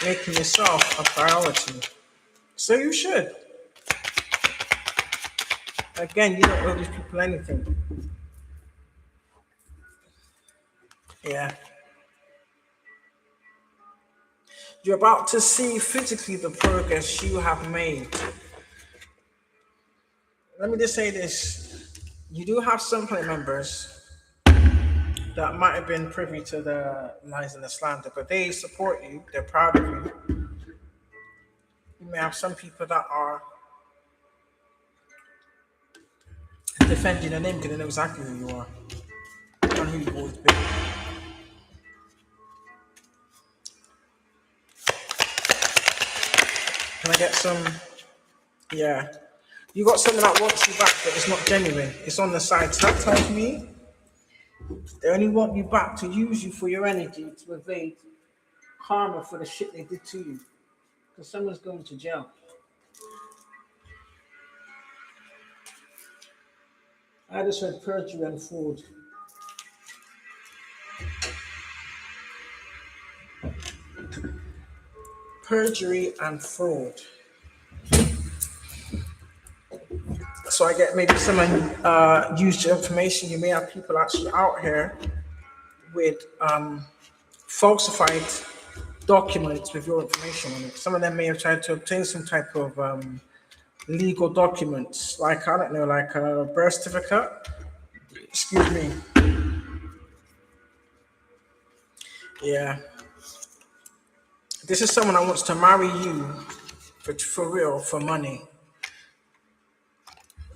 Making yourself a priority. So you should. Again, you don't owe these people anything. Yeah. You're about to see physically the progress you have made. Let me just say this. You do have some family members that might have been privy to the lies and the slander, but they support you. They're proud of you. You may have some people that are defending your name because they know exactly who you are and who you've always been. Can I get some? Yeah. You got someone that wants you back, but it's not genuine. It's on the side. So that tells me they only want you back to use you for your energy to evade karma for the shit they did to you. Because someone's going to jail. I just heard perjury and fraud. Perjury and fraud. So I get maybe someone used your information. You may have people actually out here with falsified documents with your information on it. Some of them may have tried to obtain some type of legal documents, like I don't know, like a birth certificate. Excuse me. Yeah. This is someone that wants to marry you for real, for money.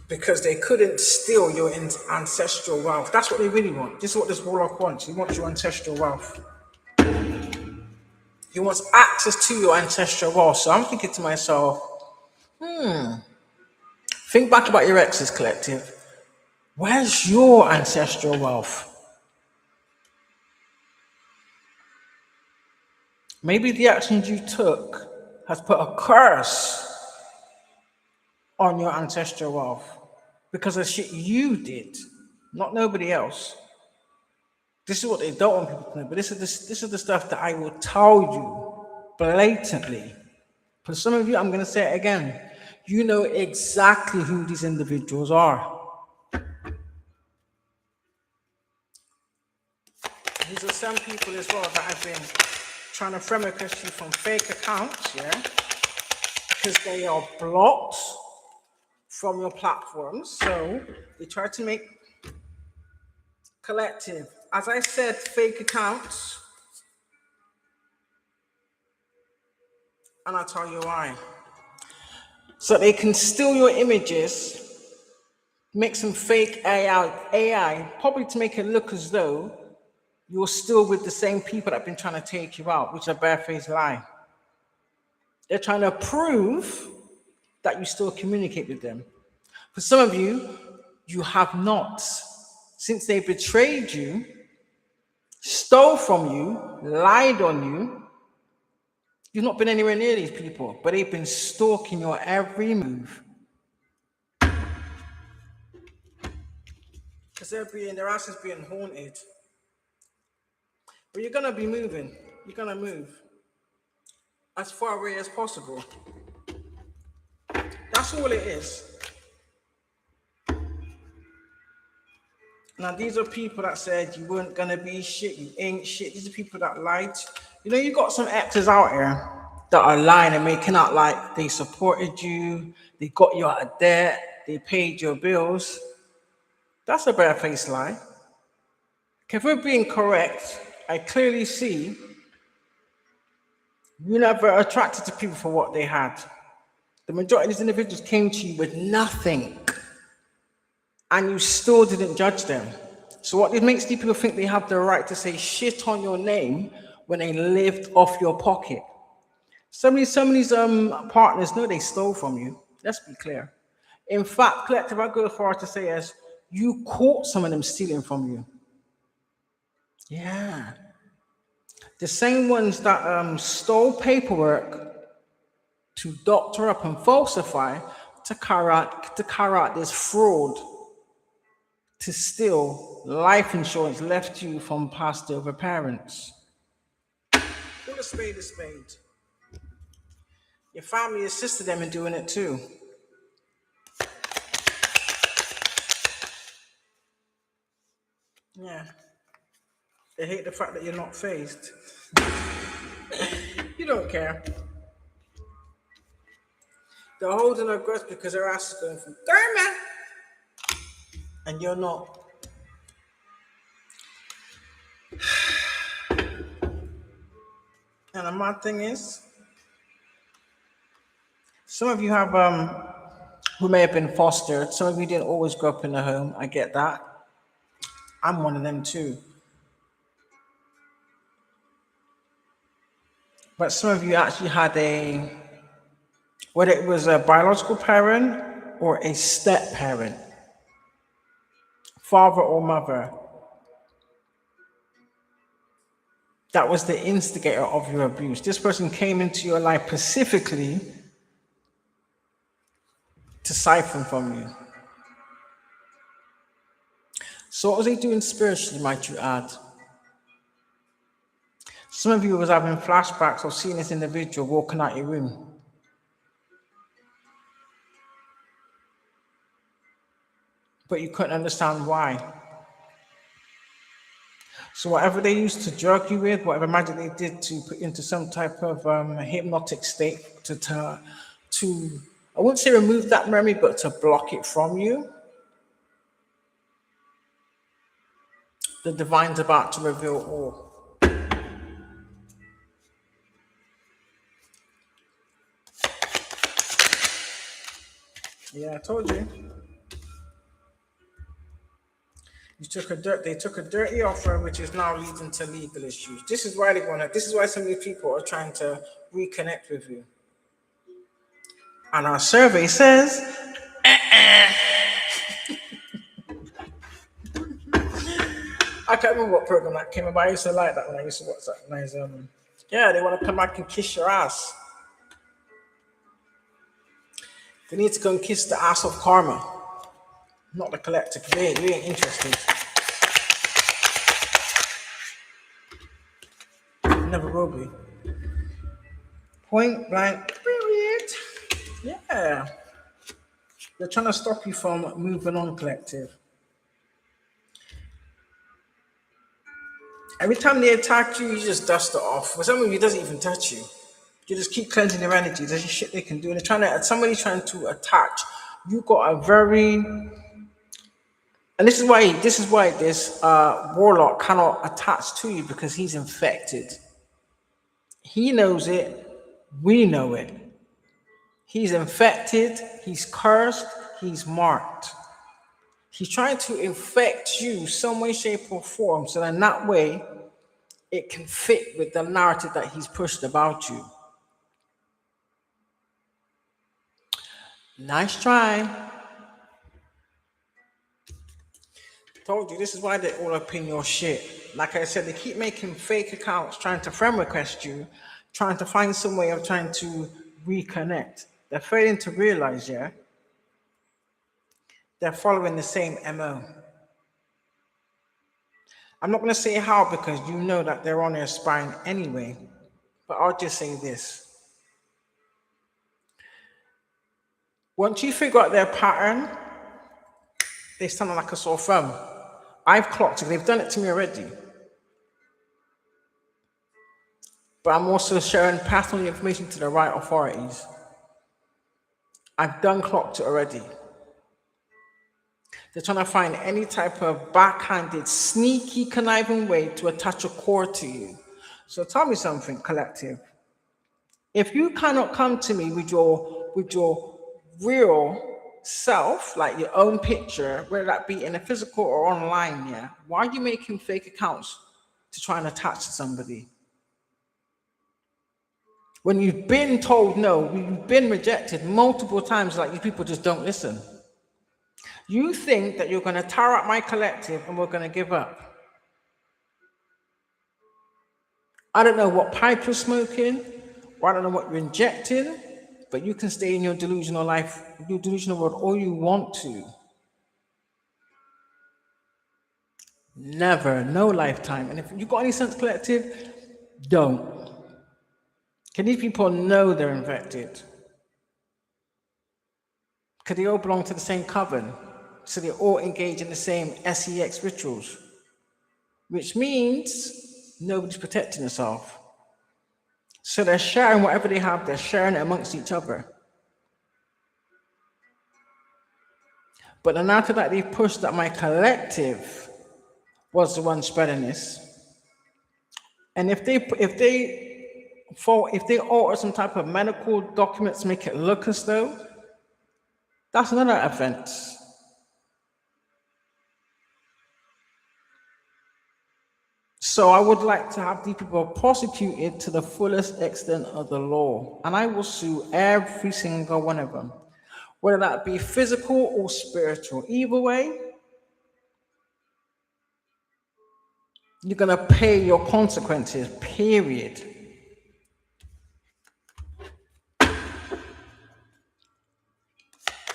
Because they couldn't steal your ancestral wealth. That's what they really want. This is what this warlock wants. He wants your ancestral wealth. He wants access to your ancestral wealth. So I'm thinking to myself, think back about your exes, collective. Where's your ancestral wealth? Maybe the actions you took has put a curse on your ancestral wealth because of shit you did, not nobody else. This is what they don't want people to know, but this is the stuff that I will tell you blatantly. For some of you, I'm going to say it again. You know exactly who these individuals are. These are some people as well that have been trying to frame-request you from fake accounts, yeah? Because they are blocked from your platforms. So they try to make collective. As I said, fake accounts. And I'll tell you why. So they can steal your images, make some fake AI, probably to make it look as though you're still with the same people that have been trying to take you out, which is a barefaced lie. They're trying to prove that you still communicate with them. For some of you, you have not. Since they betrayed you, stole from you, lied on you, you've not been anywhere near these people, but they've been stalking your every move. Because their house is being haunted. But you're going to be moving. You're going to move as far away as possible. That's all it is. Now, these are people that said you weren't going to be shit, you ain't shit. These are people that lied. You know, you got some exes out here that are lying and making out like they supported you, they got you out of debt, they paid your bills. That's a barefaced lie. If we're being correct, I clearly see you never attracted to people for what they had. The majority of these individuals came to you with nothing, and you still didn't judge them. So what makes these people think they have the right to say shit on your name when they lived off your pocket? Some of these partners know they stole from you. Let's be clear. In fact, collective, I go as far as to say as you caught some of them stealing from you. Yeah. The same ones that stole paperwork to doctor up and falsify to carry out this fraud to steal life insurance left you from passed over parents. Call a spade a spade. Your family assisted them in doing it too. Yeah. They hate the fact that you're not phased. You don't care. They're holding a grudge because their ass is going from Garma. And you're not. And the mad thing is, some of you have who may have been fostered. Some of you didn't always grow up in a home. I get that. I'm one of them too. But some of you actually had whether it was a biological parent or a step parent, father or mother, that was the instigator of your abuse. This person came into your life specifically to siphon from you. So what was he doing spiritually, might you add? Some of you was having flashbacks or seeing this individual walking out your room. But you couldn't understand why. So whatever they used to drug you with, whatever magic they did to put into some type of hypnotic state to I wouldn't say remove that memory, but to block it from you, the divine's about to reveal all. Yeah, I told you. They took a dirty offer, which is now leading to legal issues. This is why this is why so many people are trying to reconnect with you. And our survey says, I can't remember what program that came about. I used to like that when I used to watch that. Yeah, they want to come back and kiss your ass. They need to go and kiss the ass of karma, not the collective. You ain't interested. Never will be. Point blank, period. Yeah. They're trying to stop you from moving on, collective. Every time they attack you, you just dust it off. For some of you, it doesn't even touch you. You just keep cleansing their energy. There's shit they can do. And somebody's trying to attach. You got a very, and this is why this warlock cannot attach to you, because he's infected. He knows it. We know it. He's infected. He's cursed. He's marked. He's trying to infect you some way, shape, or form, so that in that way it can fit with the narrative that he's pushed about you. Nice try. Told you, this is why they're all up in your shit. Like I said, they keep making fake accounts, trying to friend request you, trying to find some way of trying to reconnect. They're failing to realize, yeah, they're following the same MO. I'm not going to say how, because you know that they're on their spine anyway, but I'll just say this. Once you figure out their pattern, they stand like a sore thumb. I've clocked it. They've done it to me already. But I'm also sharing, passing the information to the right authorities. I've done clocked it already. They're trying to find any type of backhanded, sneaky, conniving way to attach a core to you. So tell me something, collective. If you cannot come to me with your real self, like your own picture, whether that be in a physical or online, yeah, why are you making fake accounts to try and attach to somebody? When you've been told no, you've been rejected multiple times, like you people just don't listen. You think that you're going to tear up my collective and we're going to give up. I don't know what pipe you're smoking, or I don't know what you're injecting, but you can stay in your delusional life, your delusional world, all you want to. Never, no lifetime. And if you got any sense, collective, don't. Can these people know they're infected? Because they all belong to the same coven. So they all engage in the same SEX rituals, which means nobody's protecting themselves. So they're sharing whatever they have, they're sharing it amongst each other. But then after that, they pushed that my collective was the one spreading this. And if they alter some type of medical documents to make it look as though, that's another offense. So I would like to have these people prosecuted to the fullest extent of the law. And I will sue every single one of them. whether that be physical or spiritual. Either way, you're going to pay your consequences, period.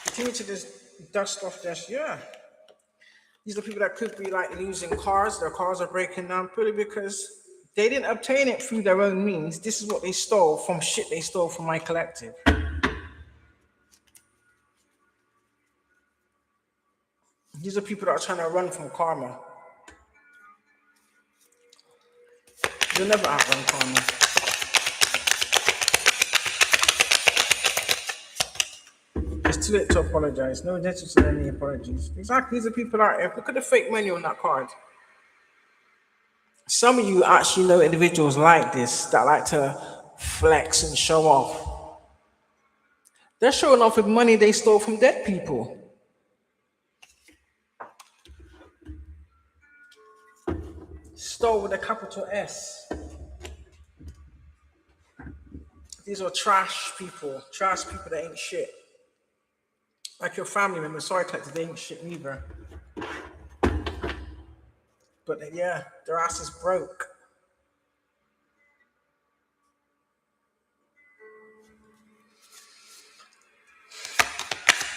Continue to just dust off this, yeah. These are people that could be like losing cars, their cars are breaking down purely because they didn't obtain it through their own means. This is what they stole from shit they stole from my collective. These are people that are trying to run from karma. You'll never outrun karma. It's too late to apologize. No intention to any apologies. Exactly. These are people out here. Look at the fake money on that card. Some of you actually know individuals like this that like to flex and show off. They're showing off with money they stole from dead people. Stole with a capital S. These are trash people that ain't shit. Like your family members, sorry, collected, they ain't shit neither. But yeah, their ass is broke.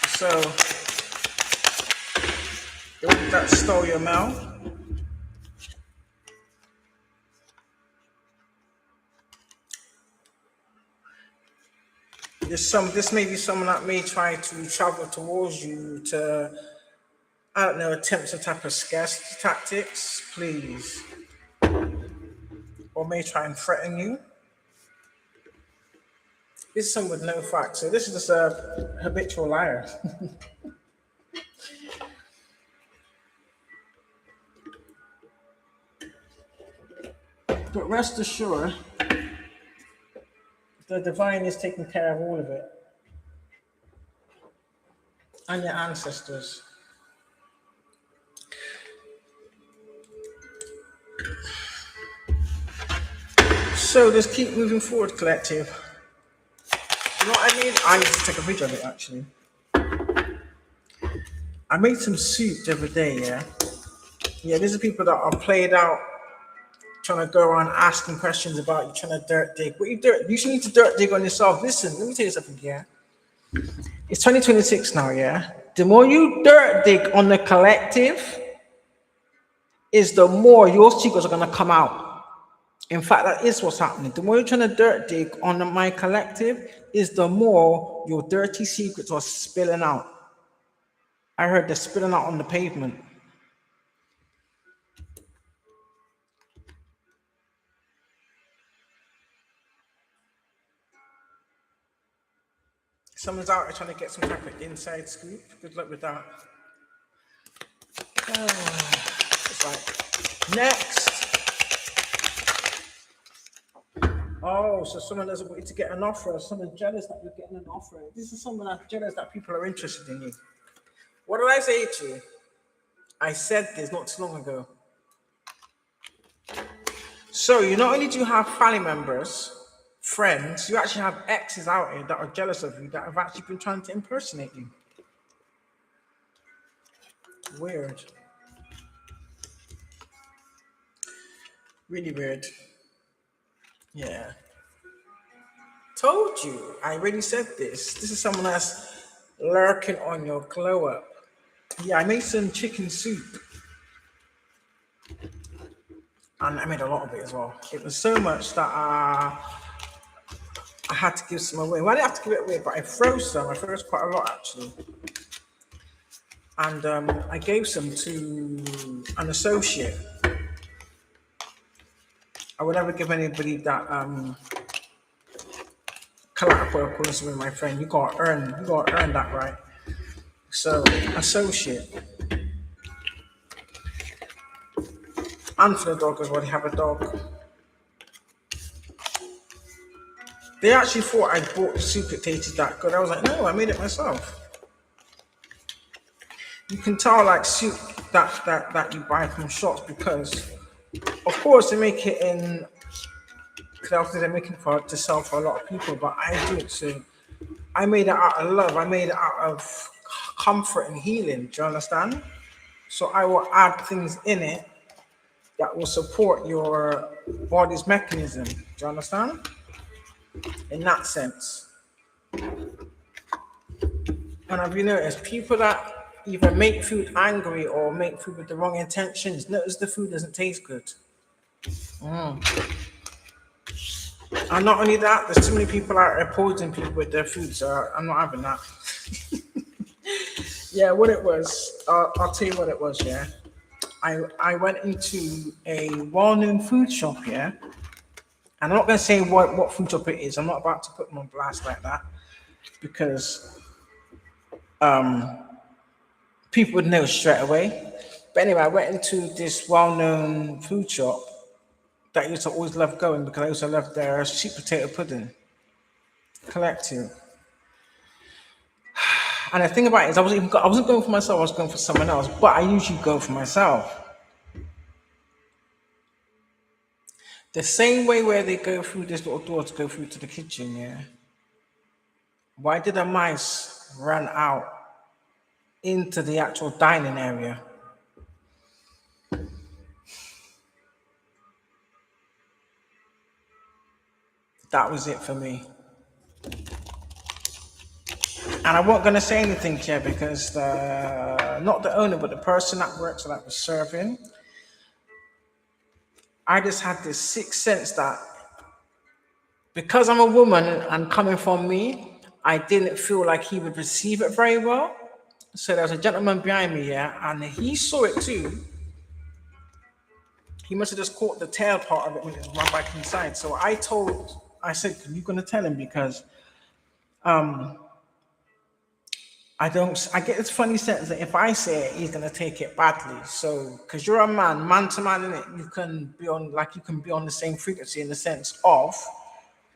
So, the one that stole your mail. This may be someone that may try to travel towards you to, I don't know, attempt some type of scarcity tactics, please. Or may try and threaten you. This is someone with no facts. So this is just a habitual liar. But rest assured, the divine is taking care of all of it. And your ancestors. So just keep moving forward, collective. You know what I mean? I need to take a video of it, actually. I made some soup the other day, yeah? Yeah, these are people that are played out, trying to go around asking questions about you, trying to dirt dig. What you should need to dirt dig on yourself. Listen, let me tell you something, yeah? It's 2026 now, yeah? The more you dirt dig on the collective, is the more your secrets are going to come out. In fact, that is what's happening. The more you're trying to dirt dig on my collective, is the more your dirty secrets are spilling out. I heard they're spilling out on the pavement. Someone's out there trying to get some type of inside scoop. Good luck with that. It's like, next. Oh, so someone doesn't want you to get an offer. Someone's jealous that you're getting an offer. This is someone that's jealous that people are interested in you. What did I say to you? I said this not too long ago. So you not only do you have family members, friends, you actually have exes out here that are jealous of you, that have actually been trying to impersonate you. Weird. Really weird. Yeah. Told you. I already said this. This is someone that's lurking on your glow up. Yeah, I made some chicken soup. And I made a lot of it as well. It was so much that I had to give some away. Well, I didn't have to give it away, but I froze some. I froze quite a lot, actually. And I gave some to an associate. I would never give anybody that collateral course with my friend. You gotta earn that, right? So, associate. And for the dog as well, they have a dog. They actually thought I bought the soup, it tasted that good. I was like, no, I made it myself. You can tell like soup that you buy from shops because, of course, they make it in, because they're making for to sell for a lot of people, but I do it to I made it out of love. I made it out of comfort and healing. Do you understand? So I will add things in it that will support your body's mechanism. Do you understand? In that sense. And have you noticed people that either make food angry or make food with the wrong intentions, notice the food doesn't taste good. And not only that, there's too many people out there poisoning people with their food, so I'm not having that. Yeah, what it was, I'll tell you what it was, yeah. I went into a well-known food shop, yeah. And I'm not going to say what food shop it is. I'm not about to put them on blast like that because people would know straight away. But anyway, I went into this well-known food shop that I used to always love going because I used to love their sweet potato pudding collective. And the thing about it is, I wasn't going for myself. I was going for someone else. But I usually go for myself. The same way where they go through this little door to go through to the kitchen. Yeah. Why did the mice run out into the actual dining area? That was it for me. And I wasn't going to say anything here because not the owner, but the person that works that was serving, I just had this sixth sense that because I'm a woman and coming from me, I didn't feel like he would receive it very well. So there was a gentleman behind me, yeah, and he saw it too. He must have just caught the tail part of it when it ran back inside. So I said, "Are you going to tell him?" Because I get this funny sense that if I say it, he's gonna take it badly. So, because you're a man to man, in it, you can be on the same frequency in the sense of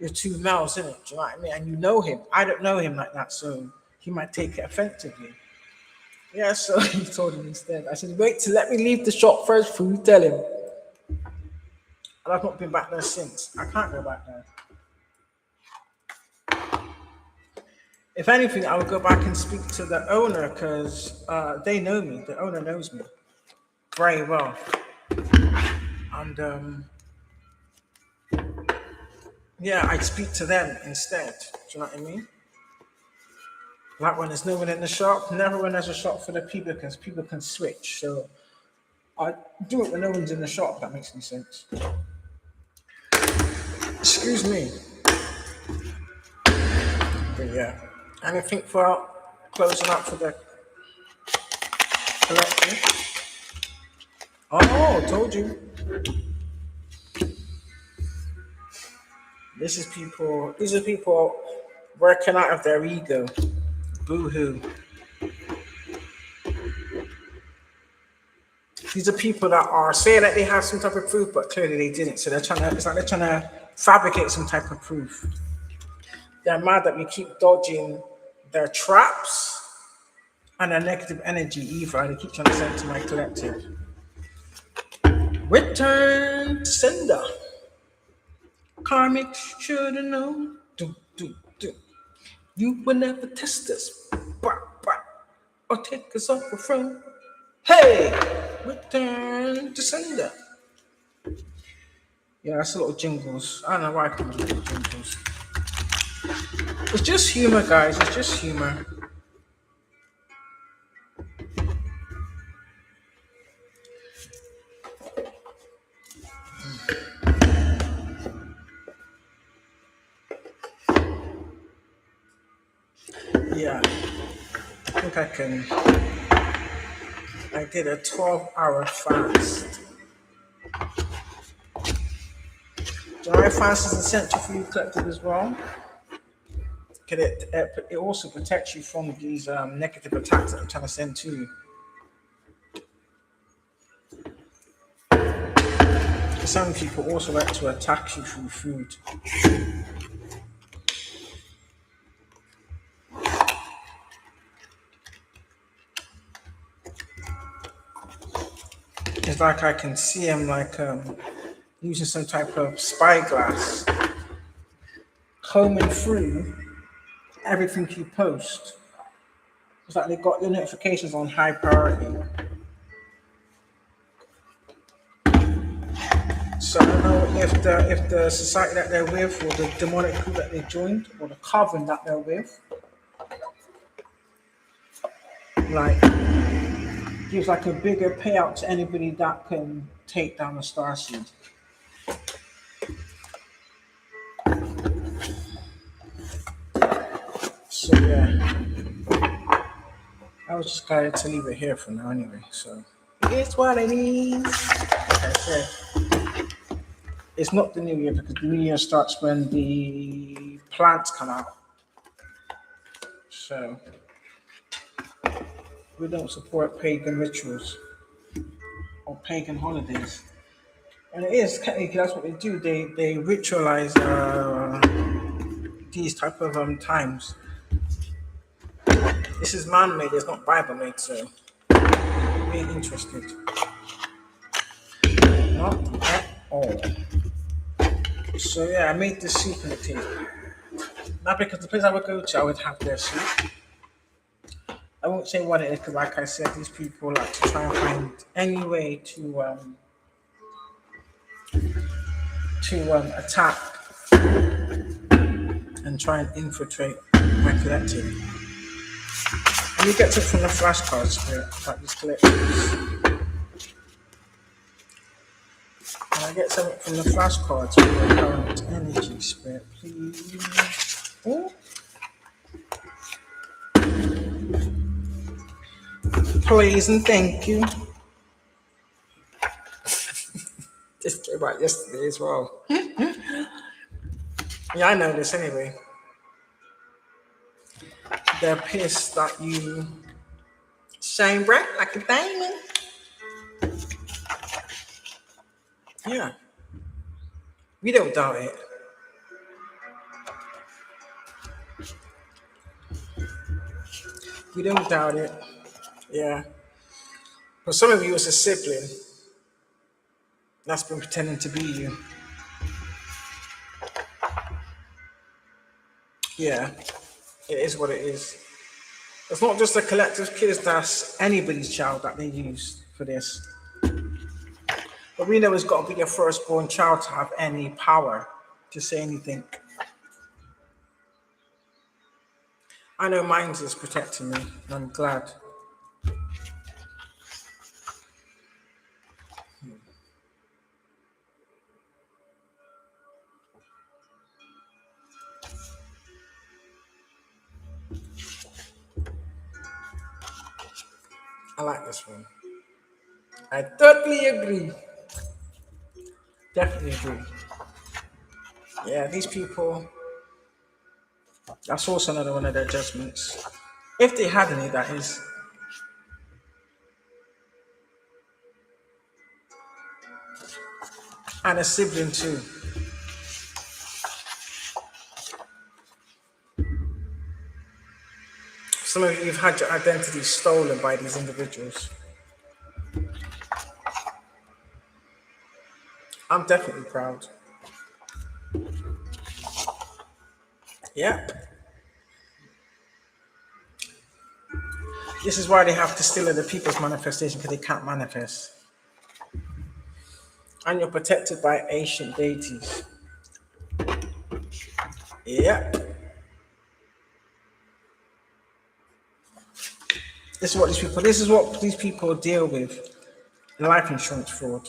you're two males, in it. Do you know what I mean? And you know him. I don't know him like that, so he might take it offensively. Yeah, so he told him instead. I said, "Wait till let me leave the shop first before you tell him." And I've not been back there since. I can't go back there. If anything, I would go back and speak to the owner because they know me. The owner knows me very well. And yeah, I'd speak to them instead. Do you know what I mean? Like when there's no one in the shop, never when there's a shop for the people because people can switch. So I do it when no one's in the shop, if that makes any sense. Excuse me. But yeah. Anything for closing up for the collection? Oh, told you. These are people working out of their ego. Boo hoo. These are people that are saying that they have some type of proof, but clearly they didn't. So it's like they're trying to fabricate some type of proof. They're mad that we keep dodging their traps and their negative energy either. They keep trying to send to my collective. Return to sender. Karmic should have known. You will never test us. Or take us off the throne. Hey! Return to sender. Yeah, that's a lot of jingles. I don't know why I call it jingles. It's just humor, guys. It's just humor. Yeah. I think I did a 12-hour fast. Dry fast is essential for you collective as well. It also protects you from these negative attacks that I'm trying to send to you. Some people also like to attack you through food. It's like I can see him like using some type of spyglass, combing through everything you post. It's like they got your notifications on high priority. So I don't know if the society that they're with, or the demonic group that they joined, or the coven that they're with, like gives like a bigger payout to anybody that can take down a star seed. So yeah, I was just going to leave it here for now anyway. So it's what it is. Like I said, it's not the new year because the new year starts when the plants come out. So we don't support pagan rituals or pagan holidays. And it is technically that's what they do. They ritualize these type of times. This is man made. It's not Bible made. So be interested. Not at all. So yeah, I made the soup and the tea. Not because the place I would go to, I would have their soup. I won't say what it is because, like I said, these people like to try and find any way to attack and try and infiltrate my collective. And you get it from the flashcards, like these collections. And I get something from the flashcards for the current energy spirit, please. Oh. Please and thank you. This came out yesterday as well. Yeah, I know this anyway. They're pissed that you shine bright like a diamond. Yeah. We don't doubt it. We don't doubt it. Yeah. For some of you, it's a sibling that's been pretending to be you. Yeah. It is what it is. It's not just the collective kids, that's anybody's child that they use for this. But we know it's got to be your firstborn child to have any power to say anything. I know mine's is protecting me, and I'm glad. I like this one. I totally agree. Definitely agree. Yeah, these people, that's also another one of their judgments. If they had any, that is. And a sibling too. Some of you have had your identity stolen by these individuals. I'm definitely proud. Yeah. This is why they have to steal the people's manifestation because they can't manifest. And you're protected by ancient deities. Yeah. This is what these people deal with. Life insurance fraud.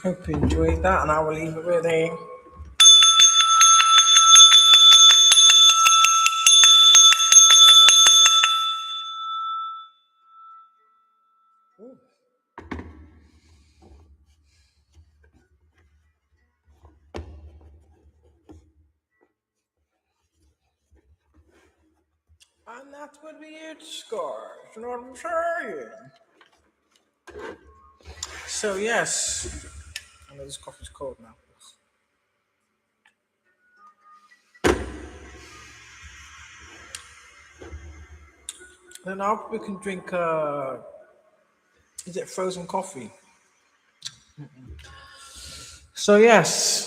Hope you enjoyed that, and I will leave it with a. And that would be it, scores. You know what I'm saying? So yes, I know this coffee's cold now. Then now we can drink. Is it frozen coffee? So yes,